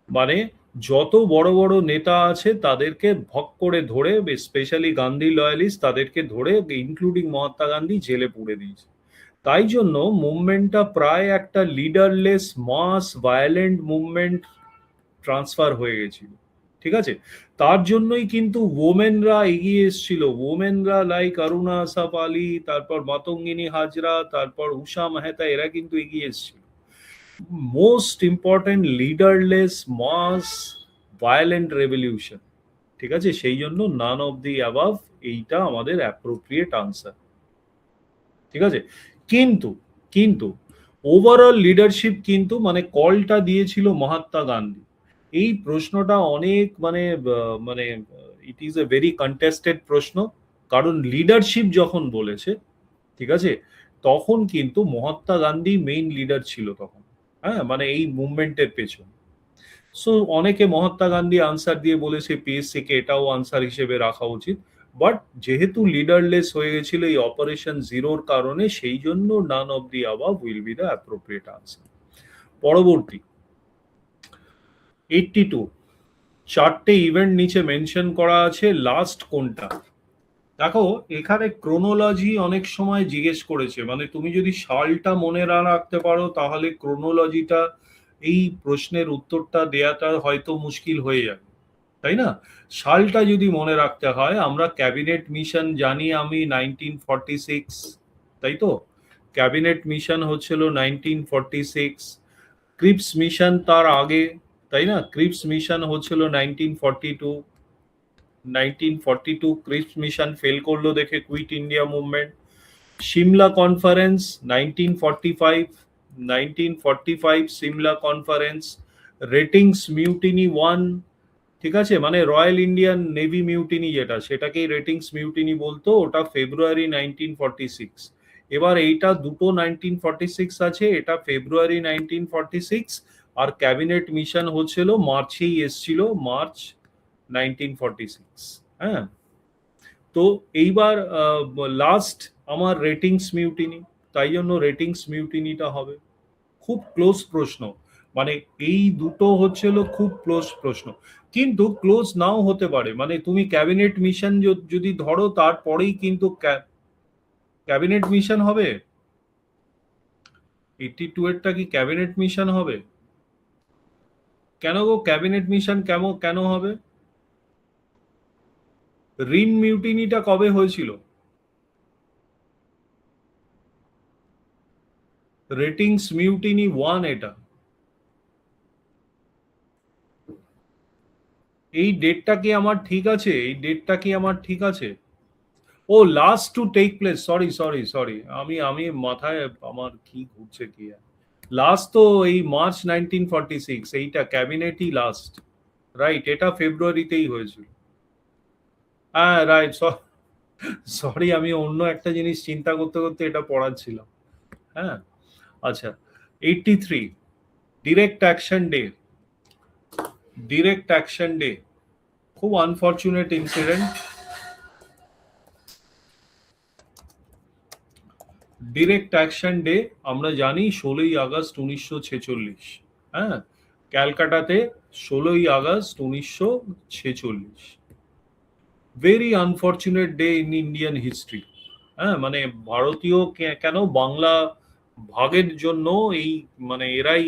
মানে যত বড় বড় নেতা আছে তাদেরকে ভক করে ধরে, স্পেশালি গান্ধী লয়ালিস্ট, তাদেরকে ধরে ইনক্লুডিং মহাত্মা গান্ধী জেলে পুরে দিয়েছে। তাই জন্য মুভমেন্টটা প্রায় একটা লিডারলেস মাস ভায়োলেন্ট মুভমেন্ট ট্রান্সফার হয়ে গেছিল। ঠিক আছে, তার জন্যই কিন্তু ওমেনরা এগিয়ে এসেছিল। ওমেনরা লাইক অরুণা আসাফ আলী, তারপর মাতঙ্গিনী হাজরা, তারপর উষা মেহতা, এরা কিন্তু এগিয়ে এসেছিল। মোস্ট ইম্পর্টেন্ট লিডারলেস মাস ভায়োলেন্ট রেভলিউশন। ঠিক আছে, সেই জন্য নান অফ দি অ্যাবাভ এইটা আমাদের অ্যাপ্রোপ্রিয়েট আনসার। ঠিক আছে, কিন্তু কিন্তু ওভারঅল লিডারশিপ কিন্তু মানে কলটা দিয়েছিল মহাত্মা গান্ধী। এই প্রশ্নটা অনেক মানে it is a very contested প্রশ্ন, কারণ লিডারশিপ যখন বলেছে, ঠিক আছে, তখন কিন্তু মহাত্মা গান্ধী মেইন লিডার ছিল তখন। হ্যাঁ, মানে এই মুভমেন্টের পেছনে। সো অনেকে মহাত্মা গান্ধী আনসার দিয়ে বলেছে পিএসসি কে এটাও আনসার হিসেবে রাখা উচিত, বাট যেহেতু লিডারলেস হয়ে গেছিল এই অপারেশন জিরোর কারণে, সেই জন্য none of the above will be the appropriate answer. পরবর্তী 82, চারটে ইভেন্ট নিচে মেনশন করা আছে, লাস্ট কোনটা? দেখো, এখানে ক্রোনোলজি অনেক সময় জিজ্ঞেস করেছে, মানে তুমি যদি সালটা মনে না রাখতে পারো তাহলে ক্রোনোলজিটা, এই প্রশ্নের উত্তরটা দেয়াটা হয়তো মুশকিল হয়ে যাবে, তাই না? সালটা যদি মনে রাখতে হয়, আমরা ক্যাবিনেট মিশন জানি আমি 1946, তাই তো? ক্যাবিনেট মিশন হচ্ছিল 1946। ক্রিপস মিশন তার আগে, তাই না? ক্রিপস মিশন হচ্ছিল 1942। 1942 ক্রিপস মিশন ফেল করলো দেখে quit India movement. Simla conference 1945, 1945 Simla conference. Ratings mutiny 1, ঠিক আছে, মানে রয়্যাল ইন্ডিয়ান নেভি মিউটিনি যেটা, সেটাকেই রেটিংস মিউটিনি বলতো, ওটা ফেব্রুয়ারি 1946। এবার এইটা দুটো 1946 আছে, এটা ফেব্রুয়ারি 1946, আর ক্যাবিনেট মিশন হচ্ছিল মার্চেই এসছিল, মার্চ 1946। হ্যাঁ, তো এইবার লাস্ট আমার রেটিংস মিউটিনি, তাই জন্য রেটিংস মিউটিনিটা হবে। খুব ক্লোজ প্রশ্ন, মানে এই দুটো হচ্ছিল খুব ক্লোজ প্রশ্ন, কিন্তু ক্লোজ নাও হতে পারে। মানে তুমি ক্যাবিনেট মিশন যদি ধরো, তারপরেই কিন্তু ক্যাবিনেট মিশন হবে। 82 এরটা কি ক্যাবিনেট মিশন হবে? কেন গো, ক্যাবিনেট মিশন কেমন কেন হবে? রিন মিউটিনিটা কবে হয়েছিল? রেটিংস মিউটিনি 1 এটা। এই ডেটটা কি আমার ঠিক আছে? এই ডেটটা কি আমার ঠিক আছে? ও last to take place, sorry sorry sorry, আমি আমি মাথায় আমার কি ঘুরছে কি আর। লাস্ট তো এই মার্চ 1946, এইটা ক্যাবিনেটই লাস্ট। রাইট, এটা ফেব্রুয়ারিতেই হয়েছিল। হ্যাঁ রাইট, সরি, আমি অন্য একটা জিনিস চিন্তা করতে করতে এটা পড়াচ্ছিলাম। হ্যাঁ, আচ্ছা। 83, direct action day. Direct action day খুব unfortunate incident. Direct action day আমরা জানি 16 আগস্ট 1946। হ্যাঁ, ক্যালকাটাতে 16 August 1946। Very unfortunate day in Indian history. হ্যাঁ, মানে ভারতীয় কেন, বাংলা ভাগের জন্য এই মানে এরাই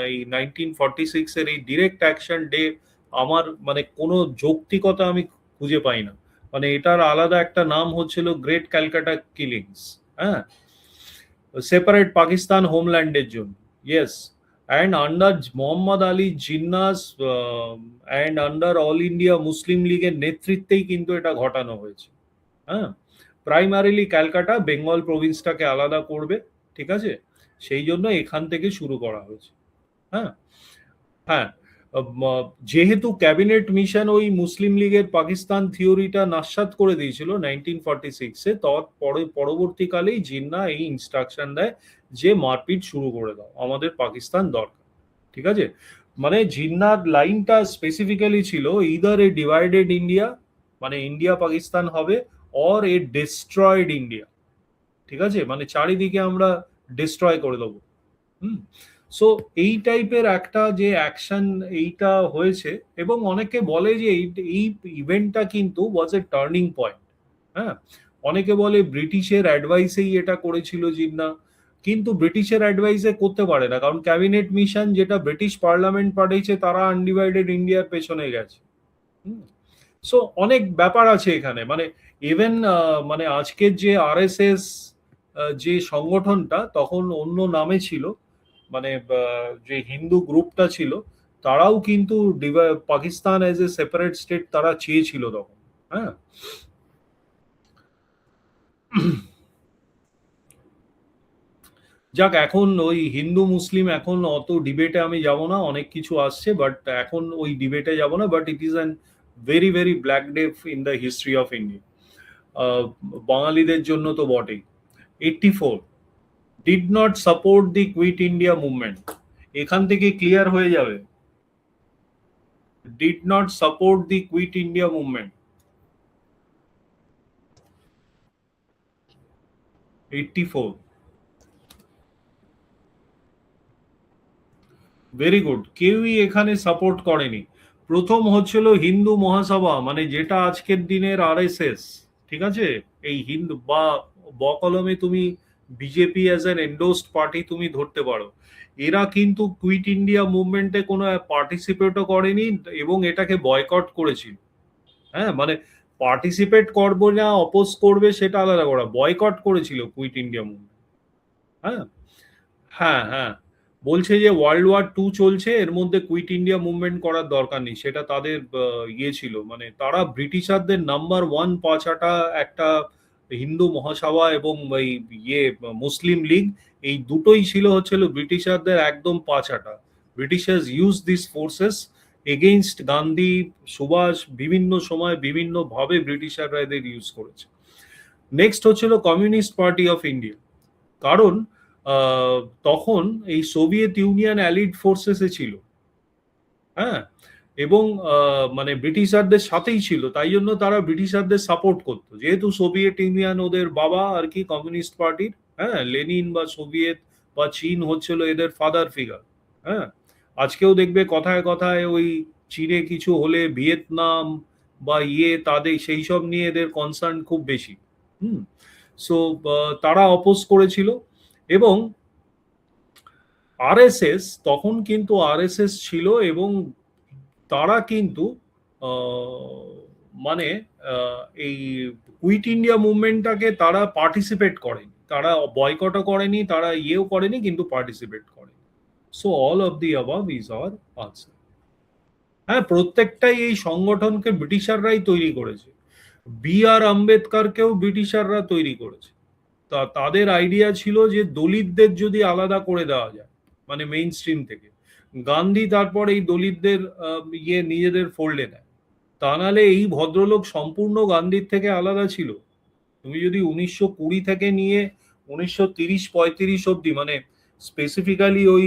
এই 1946 এর এই ডিরেক্ট অ্যাকশন ডে আমার মানে কোনো যৌক্তিকতা আমি খুঁজে পাই না। মানে এটার আলাদা একটা নাম হচ্ছিল গ্রেট ক্যালকাটা কিলিংস। হ্যাঁ, সেপারেট পাকিস্তান হোমল্যান্ডের জন্য। Yes, and under Mohammad Ali Jinnah's and under all India Muslim লীগের নেতৃত্বেই কিন্তু এটা ঘটানো হয়েছে। হ্যাঁ, প্রাইমারিলি ক্যালকাটা বেঙ্গল প্রভিন্সটাকে আলাদা করবে, ঠিক আছে, সেই জন্য এখান থেকে শুরু করা হয়েছে। হ্যাঁ, হ্যাঁ, যেহেতু ক্যাবিনেট মিশন ওই মুসলিম লীগের পাকিস্তান থিওরিটা নাস্যাৎ করে দিয়েছিল 1946-এ, পরবর্তীকালেই জিন্না এই ইনস্ট্রাকশন দেয় যে মারপিট শুরু করে দাও, আমাদের পাকিস্তান দরকার। ঠিক আছে, মানে জিন্নার লাইনটা স্পেসিফিক্যালি ছিল ইদার এ ডিভাইডেড ইন্ডিয়া, মানে ইন্ডিয়া পাকিস্তান হবে, অর এ ডিস্ট্রয়েড ইন্ডিয়া। ঠিক আছে, মানে চারিদিকে আমরা ডিস্ট্রয় করে দেবো। হুম, সো এই টাইপের একটা যে অ্যাকশন এইটা হয়েছে, এবং অনেকে বলে যে এই ইভেন্টটা কিন্তু ওয়াজ এ টার্নিং পয়েন্ট। হ্যাঁ, অনেকে বলে ব্রিটিশের অ্যাডভাইসেই এটা করেছিল জিন্না, কিন্তু ব্রিটিশের অ্যাডভাইসে করতে পারে না, কারণ ক্যাবিনেট মিশন যেটা ব্রিটিশ পার্লামেন্ট পাঠিয়েছে তারা আনডিভাইডেড ইন্ডিয়ার পেছনে গেছে। সো অনেক ব্যাপার আছে এখানে, মানে ইভেন মানে আজকের যে আরএসএস যে সংগঠনটা তখন অন্য নামে ছিল, মানে যে হিন্দু গ্রুপটা ছিল, তারাও কিন্তু Pakistan as a separate state তারা চেয়েছিল তখন। হ্যাঁ, যাক, এখন ওই হিন্দু মুসলিম এখন অত ডিবেটে আমি যাব না, অনেক কিছু আসছে, বাট এখন ওই ডিবেটে যাব না, but it is an very very black day in the history of India, বাঙালিদের জন্য তো বটেই। 84 did not support the quit India movement, এখান থেকে ক্লিয়ার হয়ে যাবে, did not support the quit India movement. 84, very good, কেউই এখানে সাপোর্ট করেনি। প্রথম হচ্ছিল হিন্দু মহাসভা, মানে যেটা আজকের দিনের আরএসএস। ঠিক আছে, এই হিন্দু বা বকলমে তুমি বিজেপি অ্যাজ অ্যান এন্ডোসড পার্টি তুমি ধরতে পারো, এরা কিন্তু কুইট ইন্ডিয়া মুভমেন্টে কোনো পার্টিসিপেটও করেনি এবং এটাকে বয়কট করেছিল। হ্যাঁ, মানে পার্টিসিপেট করবে না অপোজ করবে সেটা আলাদা করা, বয়কট করেছিল কুইট ইন্ডিয়া মুভমেন্ট। হ্যাঁ, হ্যাঁ, হ্যাঁ, বলছে যে ওয়ার্ল্ড ওয়ার 2 চলছে, এর মধ্যে কুইট ইন্ডিয়া মুভমেন্ট করার দরকার নেই, সেটা তাদের ইয়ে ছিল, মানে তারা ব্রিটিশারদের নাম্বার 1 পাঁচাটা একটা হিন্দু মহাসভা এবং এই ইয়ে মুসলিম লীগ, এই দুটোই ছিল হচ্ছিল ব্রিটিশারদের একদম পাঁচাটা। Britishers use this forces against Gandhi, Subhas, বিভিন্ন সময় বিভিন্ন ভাবে ব্রিটিশাররা এদের ইউজ করেছে। নেক্সট হচ্ছিল কমিউনিস্ট পার্টি অফ ইন্ডিয়া, কারণ আহ, তখন এই সোভিয়েত ইউনিয়ন অ্যালিড ফোর্সেসে ছিল। হ্যাঁ, এবং মানে ব্রিটিশারদের সাথেই ছিল, তাই জন্য তারা ব্রিটিশারদের সাপোর্ট করতো, যেহেতু সোভিয়েত ইউনিয়ন ওদের বাবা আর কি কমিউনিস্ট পার্টির। হ্যাঁ, লেনিন বা সোভিয়েত বা চীন হচ্ছিল এদের ফাদার ফিগার। হ্যাঁ, আজকেও দেখবে কথায় কথায় ওই চীনে কিছু হলে ভিয়েতনাম বা ইয়ে তাদের সেই সব নিয়ে এদের কনসার্ন খুব বেশি। হুম, সো তারা অপোজ করেছিল। এবং আরএসএস তখন কিন্তু আরএসএস ছিল, এবং তারা কিন্তু আহ, মানে এই কুইট ইন্ডিয়া মুভমেন্টটাকে তারা পার্টিসিপেট করেনি, তারা বয়কটও করেনি, তারা ইয়েও করেনি, কিন্তু পার্টিসিপেট করে। So all of the above is our answer. হ্যাঁ, প্রত্যেকটাই এই সংগঠনকে ব্রিটিশাররাই তৈরি করেছে। বি আর আম্বেদকরকেও ব্রিটিশাররা তৈরি করেছে। তাদের আইডিয়া ছিল যে দলিতদের যদি আলাদা করে দেওয়া যায়, মানে মেইন স্ট্রিম থেকে, গান্ধী তারপর এই দলিতদের ইয়ে নিজেদের ফোল্ডে নেয়। তা নাহলে এই ভদ্রলোক সম্পূর্ণ গান্ধীর থেকে আলাদা ছিল। তুমি যদি 1920 থেকে নিয়ে 1930-35 অব্দি, মানে স্পেসিফিক্যালি ওই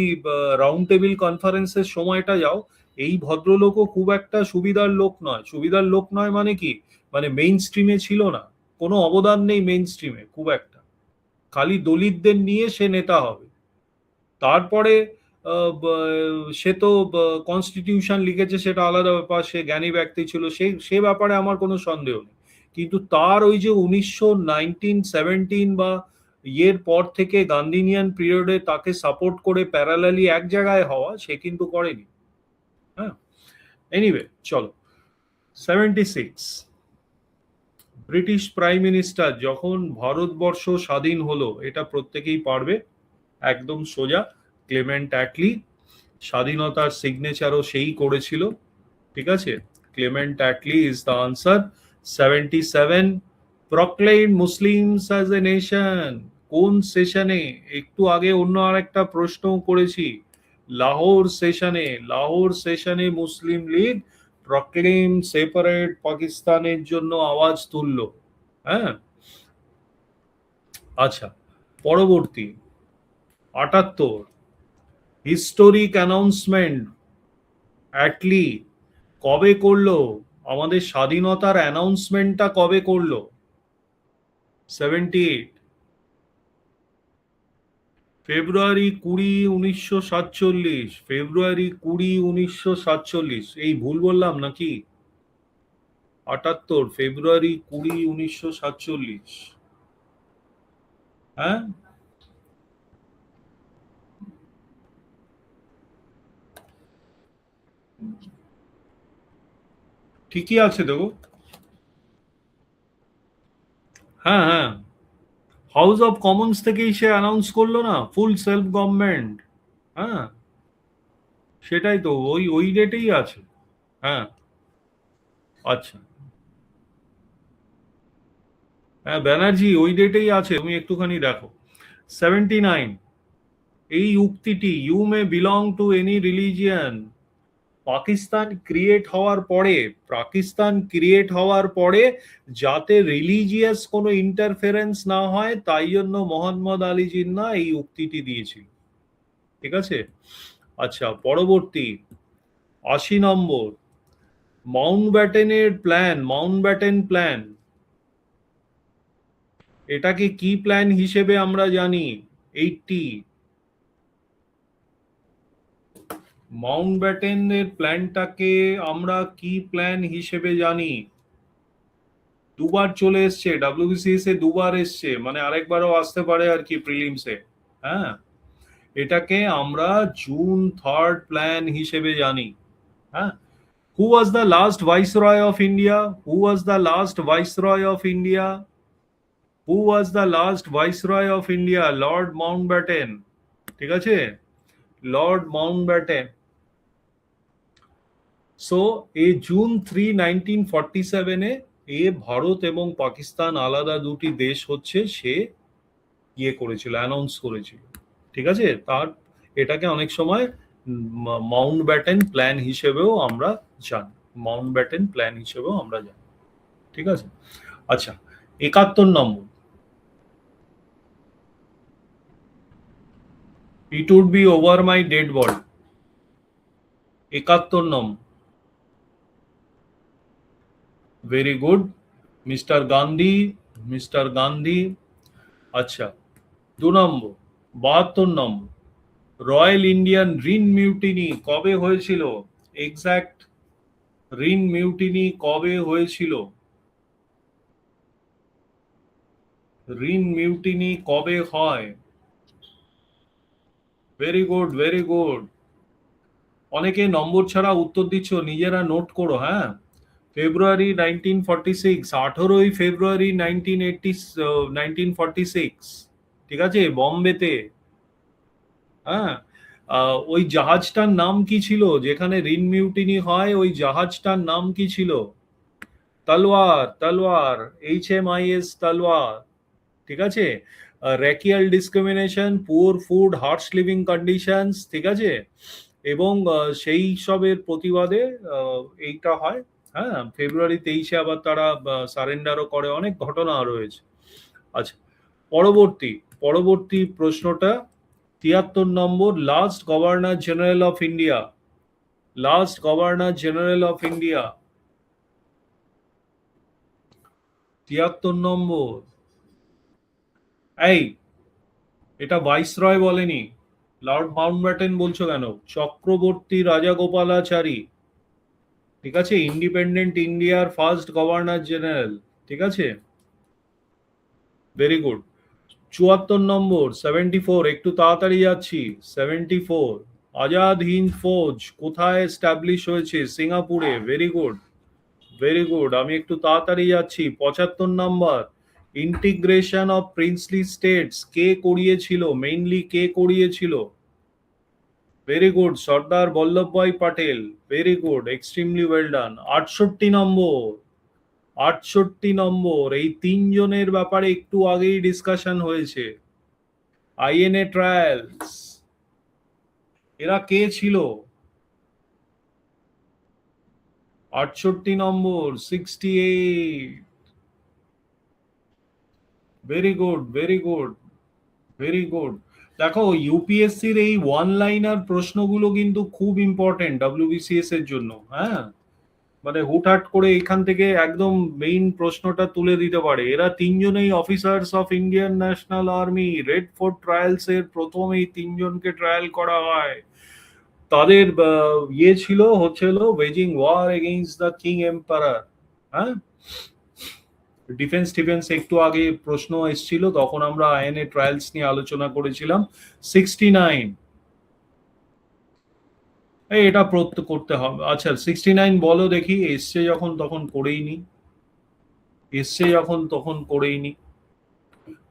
রাউন্ড টেবিল কনফারেন্সের সময়টা যাও, এই ভদ্রলোকও খুব একটা সুবিধার লোক নয়। সুবিধার লোক নয় মানে কি, মানে মেইন স্ট্রিমে ছিল না, কোনো অবদান নেই মেইন স্ট্রিমে খুব একটা, খালি দলিতদের নিয়ে সে নেতা হবে। তারপরে সে তো কনস্টিটিউশন লিখেছে, সেটা আলাদা ব্যাপার, সে জ্ঞানী ব্যক্তি ছিল, সে ব্যাপারে আমার কোনো সন্দেহ নেই। কিন্তু তার ওই যে 1917 বা ইয়ের পর থেকে গান্ধিনিয়ান পিরিয়ডে তাকে সাপোর্ট করে প্যারালালি এক জায়গায় হওয়া সে কিন্তু করেনি। হ্যাঁ, এনিওয়ে চলো 76 ব্রিটিশ প্রাইম মিনিস্টার যখন ভারতবর্ষ স্বাধীন হলো, এটা প্রত্যেকেই পারবে, একদম সোজা, ক্লেমেন্ট অ্যাটলি। স্বাধীনতার সিগনেচারও সেই করেছিল, ঠিক আছে, Clement Atlee is the answer. 77 প্রক্লেইম Muslims as a nation, কোন সেশনে? একটু আগে অন্য আরেকটা প্রশ্ন করেছি, লাহোর সেশনে মুসলিম লীগ প্রক্লেম সেপারেট পাকিস্তানের জন্য আওয়াজ তুললো। হ্যাঁ, আচ্ছা, পরবর্তী 78 হিস্টোরিক অ্যানাউন্সমেন্ট অ্যাটলি কবে করলো? আমাদের স্বাধীনতার অ্যানাউন্সমেন্টটা কবে করলো? 78 ফেব্রুয়ারি 20, 1947। ফেব্রুয়ারি 20, 1947। এই ভুল বললাম নাকি? 78 ফেব্রুয়ারি 20, 1947। হ্যাঁ, ঠিকই আছে দেখো। হ্যাঁ হ্যাঁ, হাউস অফ কমন্স থেকেই সে অ্যানাউন্স করলো না, ফুল সেলফ গভর্নমেন্ট। হ্যাঁ, সেটাই তো, ওই ওই ডেটেই আছে। হ্যাঁ, আচ্ছা, হ্যাঁ ব্যানার্জি ওই ডেটেই আছে, তুমি একটুখানি দেখো। 79 এই উক্তিটি, you may belong to any religion, Pakistan create হওয়ার পরে যাতে রিলিজিয়াস কোনো ইন্টারফারেন্স না হয় তাই জন্য মোহাম্মদ আলী জিন্নাহ এই উক্তিটি দিয়েছিল, ঠিক আছে। আচ্ছা, পরবর্তী 80 নম্বর মাউন্টব্যাটেন প্ল্যান, এটাকে কি প্ল্যান হিসেবে আমরা জানি? 80 মাউন্টব্যাটেনের প্ল্যানটাকে আমরা কি প্ল্যান হিসেবে জানি? দুবার চলে এসছে ডাব্লিউবিসিএস এ, দুবার এসছে, মানে আরেকবারও আসতে পারে আর কি প্রিলিমসে। হ্যাঁ, এটাকে আমরা জুন 3 প্ল্যান হিসেবে জানি। হ্যাঁ, who was the last viceroy of India? Who was the last viceroy of India? Who was the last viceroy of India? Lord Mountbatten, ঠিক আছে, লর্ড মাউন্টব্যাটেন। সো এই জুন 3, 1947-এ এ ভারত এবং পাকিস্তান আলাদা দুটি দেশ হচ্ছে সে ইয়ে করেছিল, অ্যানাউন্স করেছিল, ঠিক আছে। তার এটাকে অনেক সময় মাউন্টব্যাটেন প্ল্যান হিসেবেও আমরা জানি, মাউন্টব্যাটেন প্ল্যান হিসেবেও আমরা জানি, ঠিক আছে। আচ্ছা, 71 number, it would be over my dead body. 71 number, very good, mister Gandhi. আচ্ছা, 2 number, 72 number, royal Indian RIN mutiny কবে হয়েছিল? এক্সাক্ট রিন মিউটিনি কবে হয়েছিল? রিন মিউটিনি কবে হয়? Very good, very good. অনেকে নম্বর ছাড়া উত্তর দিচ্ছ, নিজেরা নোট করো। হ্যাঁ, ফেব্রুয়ারি 1946, 18ই ফেব্রুয়ারি 1946, ঠিক আছে, বম্বেতে। হ্যাঁ, ওই জাহাজটার নাম কি ছিল যেখানে রিন মিউটিনি হয়? ওই জাহাজটার নাম কি ছিল? তলোয়ার, HMIS তলোয়ার, ঠিক আছে। Racial discrimination, poor food, harsh living conditions, ঠিক আছে, এবং সেই সবের প্রতিবাদে এইটা হয়। হ্যাঁ, ফেব্রুয়ারি 23-এ আবার তারা সারেন্ডারও করে, অনেক ঘটনা রয়েছে। আচ্ছা, পরবর্তী পরবর্তী প্রশ্নটা 73 number, last governor general of India. 73 number, এই এটা ভাইসরয় বলেনি, লর্ড মাউন্টব্যাটেন বলছো কেন? চক্রবর্তী রাজাগোপালাচারী, ঠিক আছে, ইন্ডিপেন্ডেন্ট ইন্ডিয়ার ফার্স্ট গভর্নর জেনারেল, ঠিক আছে, ভেরি গুড। 74 নম্বর, 74, একটু তাড়াতাড়ি যাচ্ছি। 74, আজাদ হিন্দ ফৌজ কোথায় এস্টাবলিশ হয়েছে? সিঙ্গাপুরে। Very good, very good. আমি একটু তাড়াতাড়ি যাচ্ছি। 75 number, integration of princely states কে করিয়েছিল? মেইনলি কে করিয়েছিল? Very good, Sardar Vallabhbhai Patel. Very good, extremely well done. 68 number, 68 number, এই তিনজনের ব্যাপারে একটু আগেই ডিসকাশন হয়েছে। আইএনএ ট্রায়ালস, এরা কে ছিল? 68 number, 68। Very good, very good, very good. দেখো, ইউপিএসসির এই ওয়ান লাইনার প্রশ্নগুলো কিন্তু খুব ইম্পর্টেন্ট ডব্লিউবিসিএস এর জন্য। হ্যাঁ, মানে হুটহাট করে এখান থেকে একদম মেইন প্রশ্নটা তুলে দিতে পারে। এরা তিনজনেই officers of Indian national army. Red fort trials এর প্রথম এই তিনজনকে ট্রায়াল করা হয়। তাদের ইয়ে ছিল, হচ্ছিল waging war against the king emperor. হ্যাঁ, ডিফেন্স টিফেন্স একটু আগে প্রশ্ন এসেছিল, তখন আমরা আইএনএ ট্রায়ালস নিয়ে আলোচনা করেছিলাম। 69, এটা করতে হবে। আচ্ছা, 69 বলো দেখি। এসছে যখন তখন করেই নি, এসছে যখন তখন করেই নি।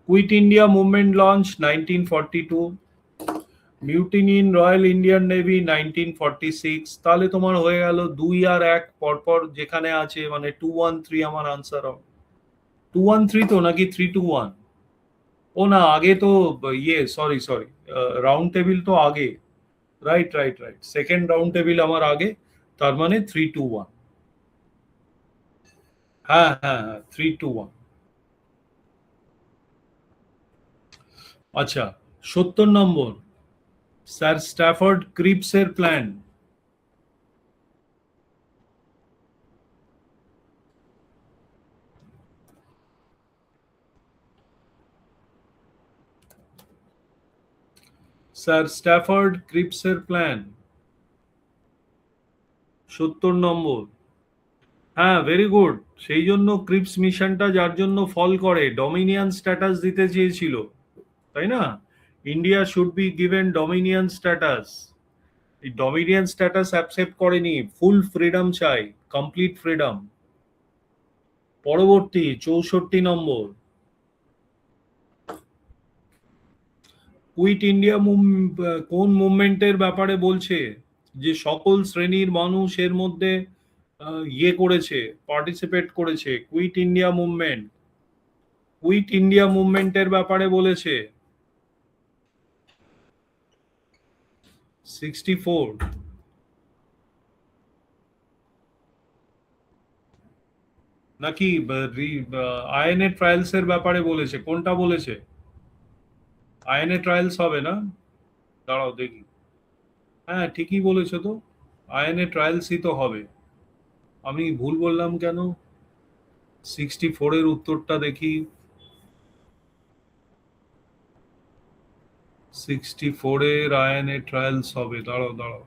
Quit India movement launch 1942, mutiny in Royal Indian Navy 1946। তাহলে তোমার হয়ে গেল 2 আর 1 পরপর যেখানে আছে, মানে 213 আমার আনসার হবে। 213 তো, নাকি 321? ও না, আগে তো ইয়ে, সরি সরি, রাউন্ড টেবিল তো আগে। Right right right, second round table আমার আগে, তার মানে 321। হ্যাঁ হ্যাঁ হ্যাঁ, 321। আচ্ছা, 70 নম্বর, স্যার স্ট্যাফোর্ড ক্রিপসের প্ল্যান। স্যার স্ট্যাফোর্ড ক্রিপসের প্ল্যান, 70 নম্বর। হ্যাঁ, ভেরি গুড। সেই জন্য ক্রিপস মিশনটা যার জন্য ফল করে, ডমিনিয়ন স্ট্যাটাস দিতে চেয়েছিল, তাই না? India should be given dominion status. এই ডমিনিয়ন স্ট্যাটাস অ্যাকসেপ্ট করেনি, ফুল ফ্রিডম চাই, কমপ্লিট ফ্রিডম। পরবর্তী 64 নম্বর, কুইট ইন্ডিয়া কোন মুভমেন্টের ব্যাপারে বলছে? যে সকল শ্রেণীর মানুষ এর মধ্যে ইয়ে করেছে, পার্টিসিপেট করেছে। Quit India movement, quit India মুভমেন্টের ব্যাপারে বলেছে। 64, নাকি আইএনএ ট্রায়ালস এর ব্যাপারে বলেছে? কোনটা বলেছে? আইএনএ ট্রায়ালস হবে না? দাঁড়াও দেখি। হ্যাঁ, ঠিকই বলেছো তো, আইএনএ ট্রায়ালসই তো হবে। আমি ভুল বললাম কেন? 64 এর উত্তরটা দেখি। 64 এর আইএনএ ট্রায়ালস হবে। দাঁড়াও দাঁড়াও,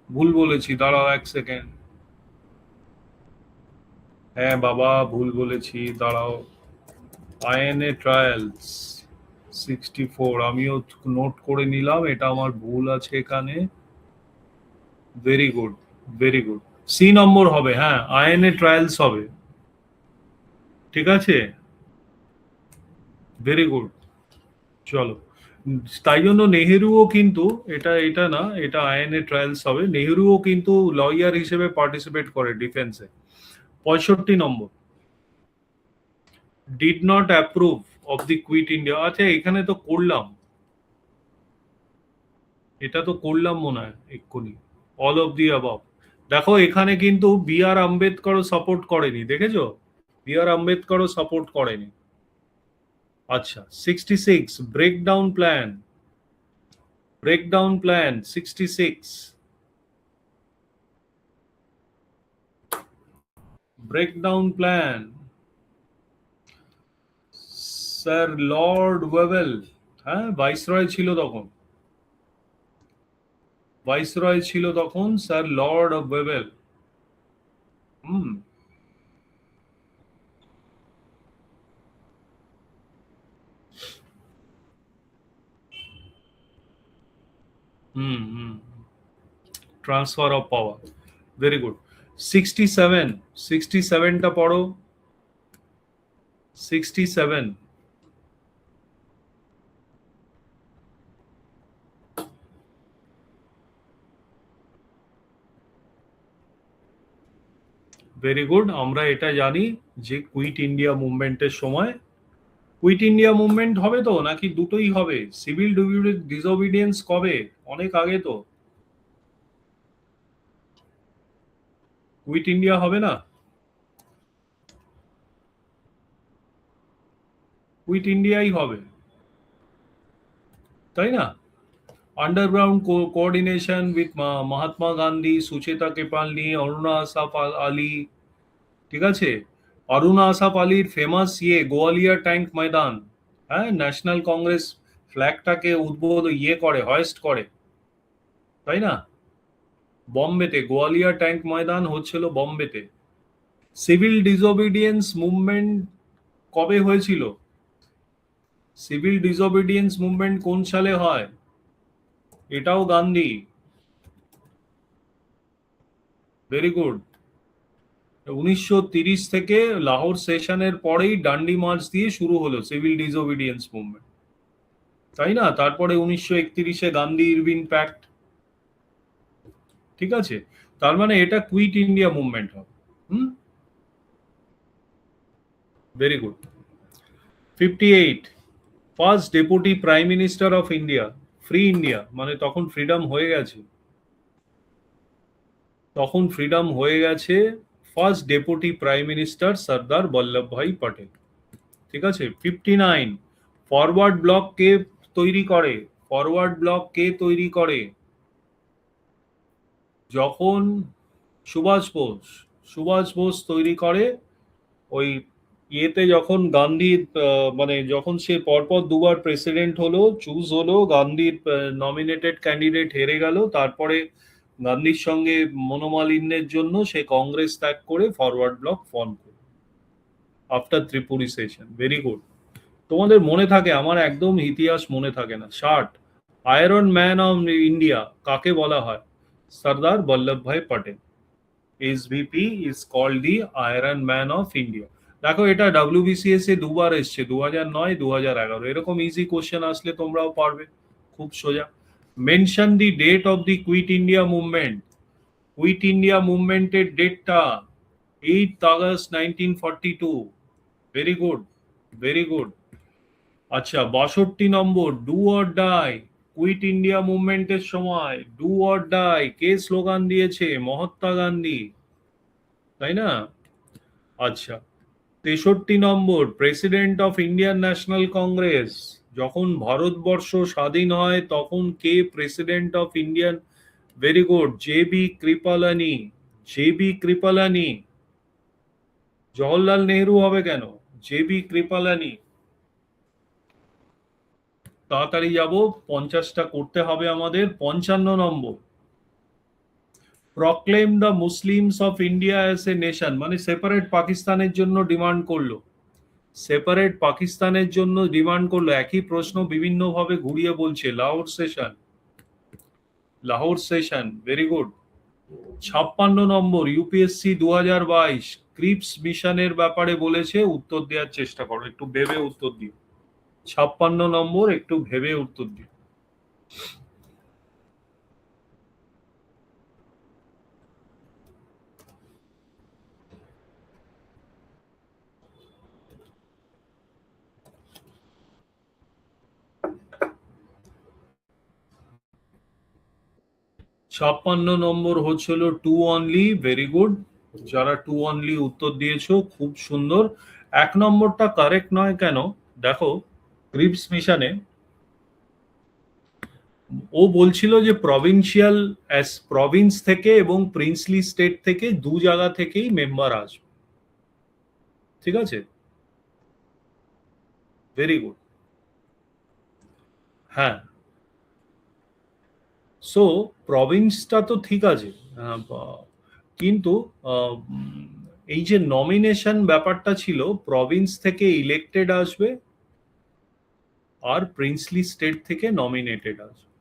ভুল বলেছি, দাঁড়াও এক সেকেন্ড। হ্যাঁ বাবা, ভুল বলেছি, দাঁড়াও। আইএনএ ট্রায়ালস 64, আমিও নোট করে নিলাম, এটা আমার ভুল আছে এখানে। Very good, very good. C number হবে, হ্যাঁ, আইএনএ ট্রায়ালস হবে। ঠিক আছে, ভেরি গুড। চলো, তাই জন্য নেহেরুও কিন্তু, এটা এটা না, এটা আইএনএ ট্রায়ালস হবে। নেহেরুও কিন্তু লয়ার হিসেবে পার্টিসিপেট করে ডিফেন্সে। 65 number, did not approve of the quit India. আচ্ছা, এখানে তো করলাম, এটা তো করলাম মনে হয় এক্ষুনি। All of the above. দেখো, এখানে কিন্তু বি আর আম্বেদকরও সাপোর্ট করেনি, দেখেছো? বি আর আম্বেদকরও সাপোর্ট করেনি। আচ্ছা, 66, breakdown plan, breakdown plan 66, breakdown plan, sir Lord Wavell. হ্যাঁ, ভাইসরয় ছিল তখন, ভাইসরয় ছিল তখন sir Lord of Wavell. Hmm. Transfer of power, very good. 67, 67টা পড়ো। 67, ভেরি গুড। আমরা এটা জানি যে কুইট ইন্ডিয়া মুভমেন্টের সময়, কুইট ইন্ডিয়া মুভমেন্ট হবে তো নাকি দুটোই হবে? সিভিল ডিসোবিডিয়েন্স কবে? অনেক আগে তো। কুইট ইন্ডিয়া হবে না? কুইট ইন্ডিয়াই হবে, তাই না? Underground coordination with Mahatma Gandhi, Sucheta Kripalani, Aruna Asaf Ali, ঠিক আছে? অরুণা আসাফ আলীর ফেমাস গোয়ালিয়া ট্যাঙ্ক ময়দান, হ্যাঁ, ন্যাশনাল কংগ্রেস ফ্ল্যাগটাকে করে, হয়েস্ট করে, তাই না? বম্বেতে গোয়ালিয়া ট্যাঙ্ক ময়দান হচ্ছিল বম্বেতে। সিভিল ডিসোবিডিয়েন্স মুভমেন্ট কবে হয়েছিল? সিভিল ডিসোবিডিয়েন্স মুভমেন্ট কোন সালে হয়? এটাও গান্ধী, ভেরি গুড। 1930 থেকে লাহোর সেশনের পরেই ডান্ডি মার্চ দিয়ে শুরু হলো সিভিল ডিসোবিডিয়েন্স মুভমেন্ট, তাই না? তারপরে 1931-এ গান্ধী ইরভিন প্যাক্ট, ঠিক আছে? তার মানে এটা কুইট ইন্ডিয়া মুভমেন্ট হবে। Very good. 58, first deputy prime minister of India, free India মানে তখন ফ্রিডম হয়ে গেছে, তখন ফ্রিডম হয়ে গেছে। ফার্স্ট ডেপুটি প্রাইম মিনিস্টার সর্দার বল্লভভাই পটেল, ঠিক আছে? 59, ফরওয়ার্ড ব্লক কে তৈরি করে? ফরওয়ার্ড ব্লক কে তৈরি করে? যখন সুভাষ বোস, সুভাষ বোস তৈরি করে। ওই ইয়েতে যখন গান্ধীর মানে যখন সে পরপর দুবার প্রেসিডেন্ট হলো, চুজ হলো, গান্ধীর নমিনেটেড ক্যান্ডিডেট হেরে গেল, তারপরে গান্ধীর সঙ্গে মনোমালিন্যের জন্য সে কংগ্রেস ত্যাগ করে ফরওয়ার্ড ব্লক ফর্ম করে after Tripuri session. Very good. তোমাদের মনে থাকে, আমার একদম ইতিহাস মনে থাকে না। 60, আয়রন ম্যান অফ ইন্ডিয়া কাকে বলা হয়? Sardar Vallabhbhai Patel. SVP is called the iron man of India. দেখো, এটা ডাব্লিউবিসিএস এ দুবার এসছে, 2009, 2011। এরকম ইজি কোশ্চেন আসলে তোমরাও পারবে, খুব সোজা। Mention the date of the quit India movement. Quit India মুভমেন্টের ডেটটা 8 August 1942। Very good, very good. আচ্ছা, 62 number, do or die. Quit India মুভমেন্টের সময় ডু অর ডাই কে স্লোগান দিয়েছে? মহাত্মা গান্ধী, তাই না? আচ্ছা, 63 number, president of Indian national congress. যখন ভারতবর্ষ স্বাধীন হয় তখন কে president of Indian? Very good, J B Kripalani. J B Kripalani. Jawaharlal Nehru হবে কেন? J B Kripalani. তাড়াতাড়ি যাব, 50টা করতে হবে আমাদের। 55 number, proclaim the Muslims of India as a nation, মানে সেপারেট পাকিস্তানের জন্য ডিমান্ড করলো। সেপারেট পাকিস্তানের জন্য ডিমান্ড করলো, একই প্রশ্ন বিভিন্নভাবে ঘুরিয়ে বলছে। Lahore session, Lahore session, very good. 56 নম্বর, ইউপিএসসি 2022 ক্রিপস মিশনের ব্যাপারে বলেছে, উত্তর দেওয়ার চেষ্টা করো, একটু ভেবে উত্তর দিও। 56 নম্বর, একটু ভেবে উত্তর দিও। ছাপ্পান্ন নম্বর হচ্ছিল টু অনলি, ভেরি গুড। যারা টু অনলি উত্তর দিয়েছো, খুব সুন্দর। 1 নম্বরটা কারেক্ট নয় কেন দেখো, ক্রিপস মিশনে ও বলছিল যে প্রভিন্সিয়াল প্রভিন্স থেকে এবং প্রিন্সলি স্টেট থেকে দু জায়গা থেকেই মেম্বার আসবে, ঠিক আছে? Very good. হ্যাঁ, সো প্রভিন্সটা তো ঠিক আছে, কিন্তু এই যে নমিনেশন ব্যাপারটা ছিল, প্রভিন্স থেকে ইলেক্টেড আসবে আর প্রিন্সলি স্টেট থেকে নমিনেটেড আসবে,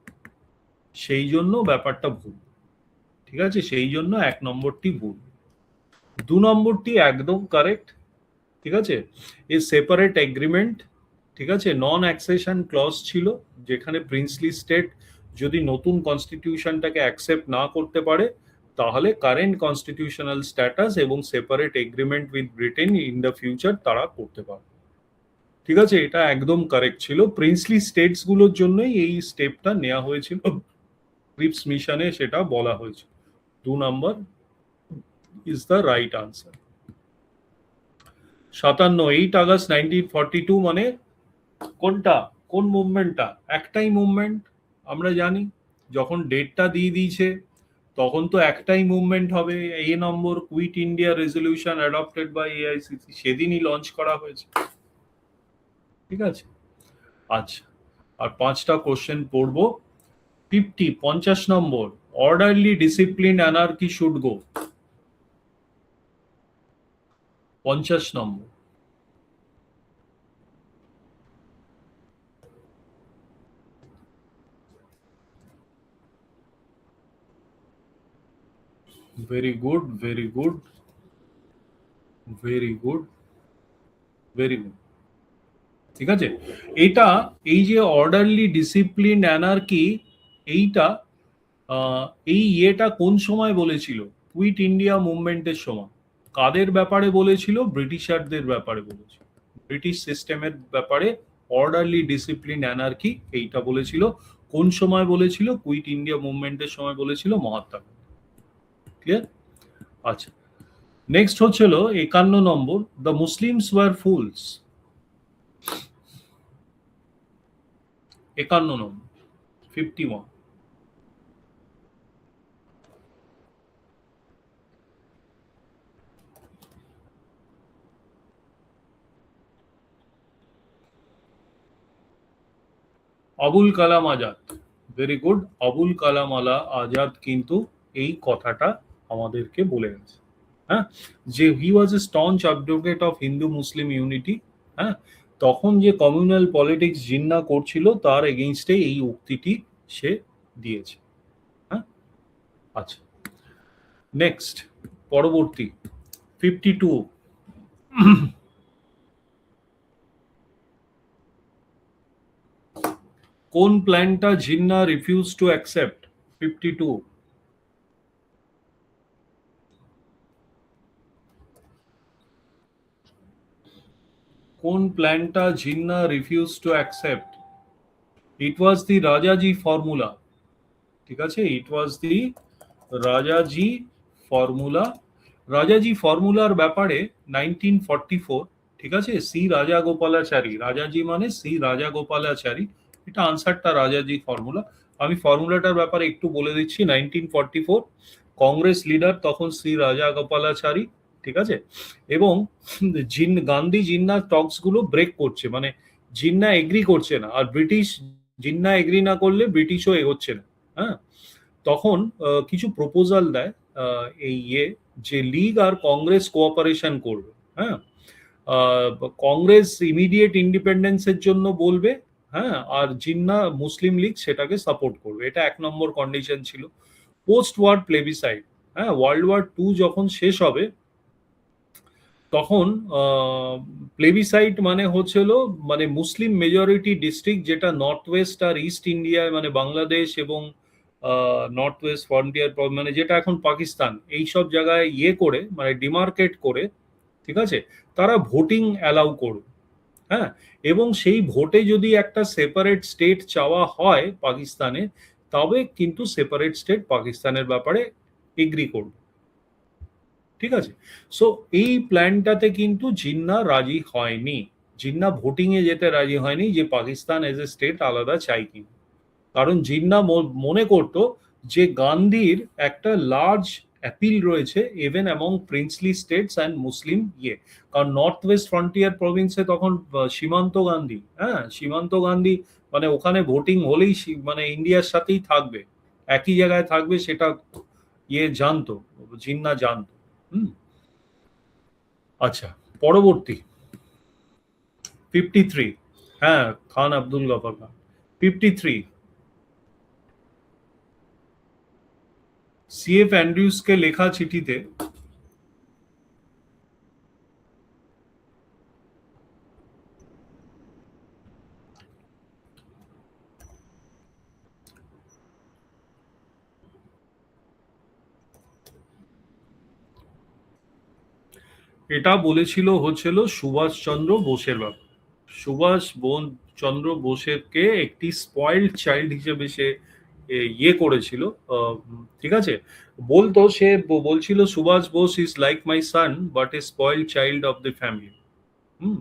সেই জন্য ব্যাপারটা ভুল। ঠিক আছে, সেই জন্য 1 নম্বরটি ভুল। 2 নম্বরটি একদম কারেক্ট। ঠিক আছে, এই সেপারেট এগ্রিমেন্ট, ঠিক আছে, নন অ্যাক্সেশন ক্লজ ছিল, যেখানে প্রিন্সলি স্টেট যদি নতুন কনস্টিটিউশনটাকে অ্যাকসেপ্ট না করতে পারে, তাহলে কারেন্ট কনস্টিটিউশনাল স্ট্যাটাস এবং separate agreement with Britain in the future তারা করতে পারে। ঠিক আছে, এটা একদম কারেক্ট ছিল। প্রিন্সলি স্টেটস গুলোর জন্যই এই স্টেপটা নেওয়া হয়েছিল, ক্রিপস মিশনে সেটা বলা হয়েছে। 2 number is the right answer. 57, 8 August 1942 মানে কোনটা, কোন মুভমেন্টটা? একটাই মুভমেন্ট, আমরা জানি। যখন ডেটটা দিয়ে দিয়েছে তখন তো একটাই মুভমেন্ট হবে। A number, quit India resolution adopted by AICC, সেদিনই লঞ্চ করা হয়েছে। ঠিক আছে, আচ্ছা, আর 5টা কোশ্চেন পড়বো। 50 number, orderly discipline anarchy should go. 50 number, very good, very good, very good, very good. ঠিক আছে, এটা, এই যে অর্ডারলি ডিসিপ্লিন অ্যানার্কি, এইটা এই ইয়েটা কোন সময় বলেছিল? কুইট ইন্ডিয়া মুভমেন্টের সময়। কাদের ব্যাপারে বলেছিল? ব্রিটিশারদের ব্যাপারে বলেছিল, ব্রিটিশ সিস্টেমের ব্যাপারে। অর্ডারলি ডিসিপ্লিন অ্যানার্কি এইটা বলেছিল। কোন সময় বলেছিল? কুইট ইন্ডিয়া মুভমেন্টের সময় বলেছিল মহাত্মা গান্ধী। ক্লিয়ার? আচ্ছা, নেক্সট হচ্ছিল 51 number, the Muslims were fools. 51 number, 51। Abul Kalam Azad, very good. Abul Kalam Azad কিন্তু এই কথাটা আমাদেরকে বলে গেছে, হ্যাঁ, যে he was a staunch advocate of Hindu Muslim unity. হ্যাঁ, তখন যে কমিউনাল পলিটিক্স জিন্না করছিল তার এগেইনস্টে এই উক্তিটি সে দিয়েছে। হ্যাঁ, আচ্ছা, নেক্সট, পরবর্তী 52, কোন প্ল্যানটা জিন্না রিফিউজ টু অ্যাকসেপ্ট? 52, কোন প্ল্যানটা Jinnah refuse to accept? It was the Rajaji formula. ঠিক আছে, ইট ওয়াজ দি রাজাজি ফর্মুলা। রাজাজি ফর্মুলার ব্যাপারে 1944, ঠিক আছে, সি রাজা গোপালাচারী, রাজাজি মানে সি রাজা গোপালাচারী, এটা আনসারটা রাজাজি ফর্মুলা। আমি ফর্মুলাটার ব্যাপারে একটু বলে দিচ্ছি। 1944 কংগ্রেস লিডার তখন সি রাজা গোপালাচারী। ঠিক আছে, এবং গান্ধী জিন্না টক্স গুলো ব্রেক করছে, মানে জিন্না এগ্রি করছে না, আর ব্রিটিশ জিন্না এগ্রি না করলে ব্রিটিশও এগোচ্ছে না। হ্যাঁ, তখন কিছু প্রপোজাল দেয় এই যে লীগ আর কংগ্রেস কোঅপারেশন করবে। হ্যাঁ, কংগ্রেস ইমিডিয়েট ইন্ডিপেন্ডেন্সের জন্য বলবে, হ্যাঁ, আর জিন্না মুসলিম লীগ সেটাকে সাপোর্ট করবে। এটা 1 নম্বর কন্ডিশন ছিল। পোস্ট ওয়ার প্লেবিসাইড, হ্যাঁ, ওয়ার্ল্ড ওয়ার 2 যখন শেষ হবে তখন প্লেবিসাইট মানে হচ্ছিল মানে মুসলিম মেজরিটি ডিস্ট্রিক্ট, যেটা নর্থ ওয়েস্ট আর ইস্ট ইন্ডিয়ায়, মানে বাংলাদেশ এবং নর্থ ওয়েস্ট ফ্রন্টিয়ার, মানে যেটা এখন পাকিস্তান, এই সব জায়গায় করে, মানে ডিমার্কেট করে, ঠিক আছে, তারা ভোটিং অ্যালাউ করবে। হ্যাঁ, এবং সেই ভোটে যদি একটা সেপারেট স্টেট চাওয়া হয় পাকিস্তানে, তবে কিন্তু সেপারেট স্টেট পাকিস্তানের ব্যাপারে এগ্রি করবে। ঠিক আছে, সো এই প্ল্যানটাতে কিন্তু জিন্না রাজি হয়নি। জিন্না ভোটিং এ যেতে রাজি হয়নি যে পাকিস্তান এজ এ স্টেট আলাদা চাই কি, কারণ জিন্না মনে করতো যে গান্ধীর একটা লার্জ অ্যাপিল রয়েছে even among princely states and Muslim কারণ নর্থ ওয়েস্ট ফ্রন্টিয়ার প্রভিন্সে তখন সীমান্ত গান্ধী, হ্যাঁ, সীমান্ত গান্ধী, মানে ওখানে ভোটিং হলেই মানে ইন্ডিয়ার সাথেই থাকবে, একই জায়গায় থাকবে, সেটা জানতো, জিন্না জানতো। হুম, আচ্ছা, পরবর্তী 53, হ্যাঁ, খান আব্দুল গফর খান। 53, সিএফ অ্যান্ড্রিউসকে লেখা চিঠিতে এটা বলেছিল হচ্ছিল সুভাষচন্দ্র বোসের ব্যাপারে। চন্দ্র বোসেরকে একটি স্পয়েলড চাইল্ড হিসেবে সে ইয়ে করেছিল। ঠিক আছে, বলতো সে বলছিল Subhash Bose is like my son but a spoiled child of the family. হুম,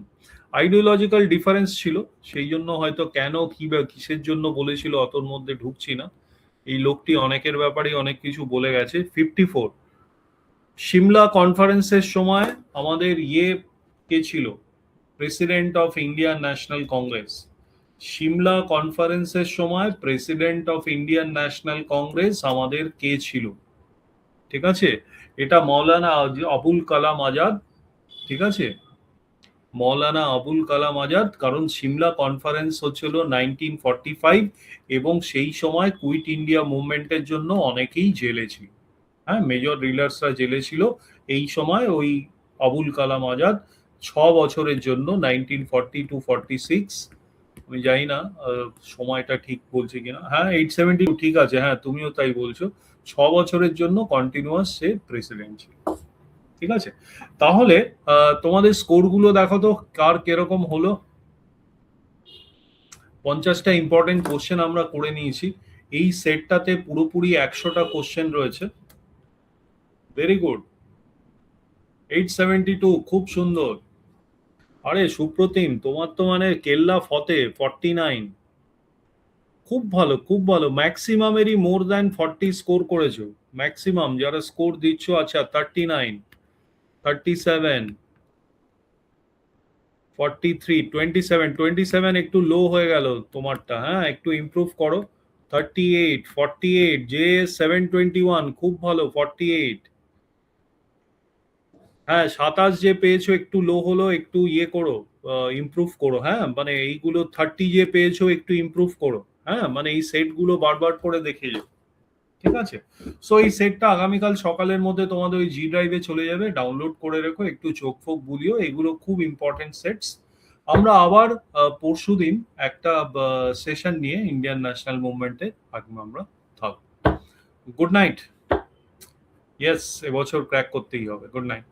আইডিওলজিক্যাল ডিফারেন্স ছিল, সেই জন্য হয়তো কেন কি বা কিসের জন্য বলেছিল অতর মধ্যে ঢুকছি না। এই লোকটি অনেকের ব্যাপারেই অনেক কিছু বলে গেছে। 54 সিমলা কনফারেন্সের সময় আমাদের কে ছিল, president of Indian national Congress. Shimla কনফারেন্সের সময় president of Indian national Congress আমাদের কে ছিল? ঠিক আছে, এটা মৌলানা আবুল কালাম আজাদ। ঠিক আছে, মৌলানা আবুল কালাম আজাদ, কারণ সিমলা কনফারেন্স হচ্ছিল 1945 এবং সেই সময় কুইট ইন্ডিয়া মুভমেন্টের জন্য অনেকেই জেলে ছিল। হ্যাঁ, মেজর রিলার্সরা জেলে ছিল এই সময়। ওই আবুল কালাম আজাদ 6 বছরের জন্য 1940 to 46, আমি জানি না সময়টা ঠিক বলছি কিনা, হ্যাঁ 872, ঠিক আছে, হ্যাঁ তুমিও তাই বলছো। 6 বছরের জন্য কন্টিনিউয়াস সে প্রেসিডেন্ট ছিল। ঠিক আছে, তাহলে তোমাদের স্কোর গুলো দেখো তো কার কিরকম হলো। 50টা ইম্পর্টেন্ট কোশ্চেন আমরা করে নিয়েছি। এই সেটটাতে পুরোপুরি 100টা কোশ্চেন রয়েছে। ভেরি গুড, 872, খুব সুন্দর। আরে সুপ্রতিম, তোমার তো মানে কেল্লা ফতে 49, খুব ভালো খুব ভালো। ম্যাক্সিমামেরই মোর দ্যান 40 স্কোর করেছো। ম্যাক্সিমাম যারা স্কোর দিচ্ছ, আচ্ছা 39, 37, 43, 27, 27 একটু লো হয়ে গেল তোমারটা, হ্যাঁ একটু ইমপ্রুভ করো। 38, 48, জে 721, খুব ভালো 48। হ্যাঁ 27 যে পেয়েছো একটু লো হলো, একটু ইয়ে করো, ইমপ্রুভ করো। হ্যাঁ মানে এইগুলো 30 যে পেয়েছো একটু ইমপ্রুভ করো। হ্যাঁ মানে এই সেট গুলো বারবার করে দেখে যাও। ঠিক আছে, সো এই সেটটা আগামীকাল সকালের মধ্যে তোমাদের ওই জি ড্রাইভে চলে যাবে, ডাউনলোড করে রেখো, একটু চোখ ফোক বুলিও, এগুলো খুব ইম্পর্টেন্ট সেটস। আমরা আবার পরশুদিন একটা সেশন নিয়ে ইন্ডিয়ান ন্যাশনাল মুভমেন্টে আমরা থাকবো। Good night. ইয়েস, এবছর ক্র্যাক করতেই হবে। Good night.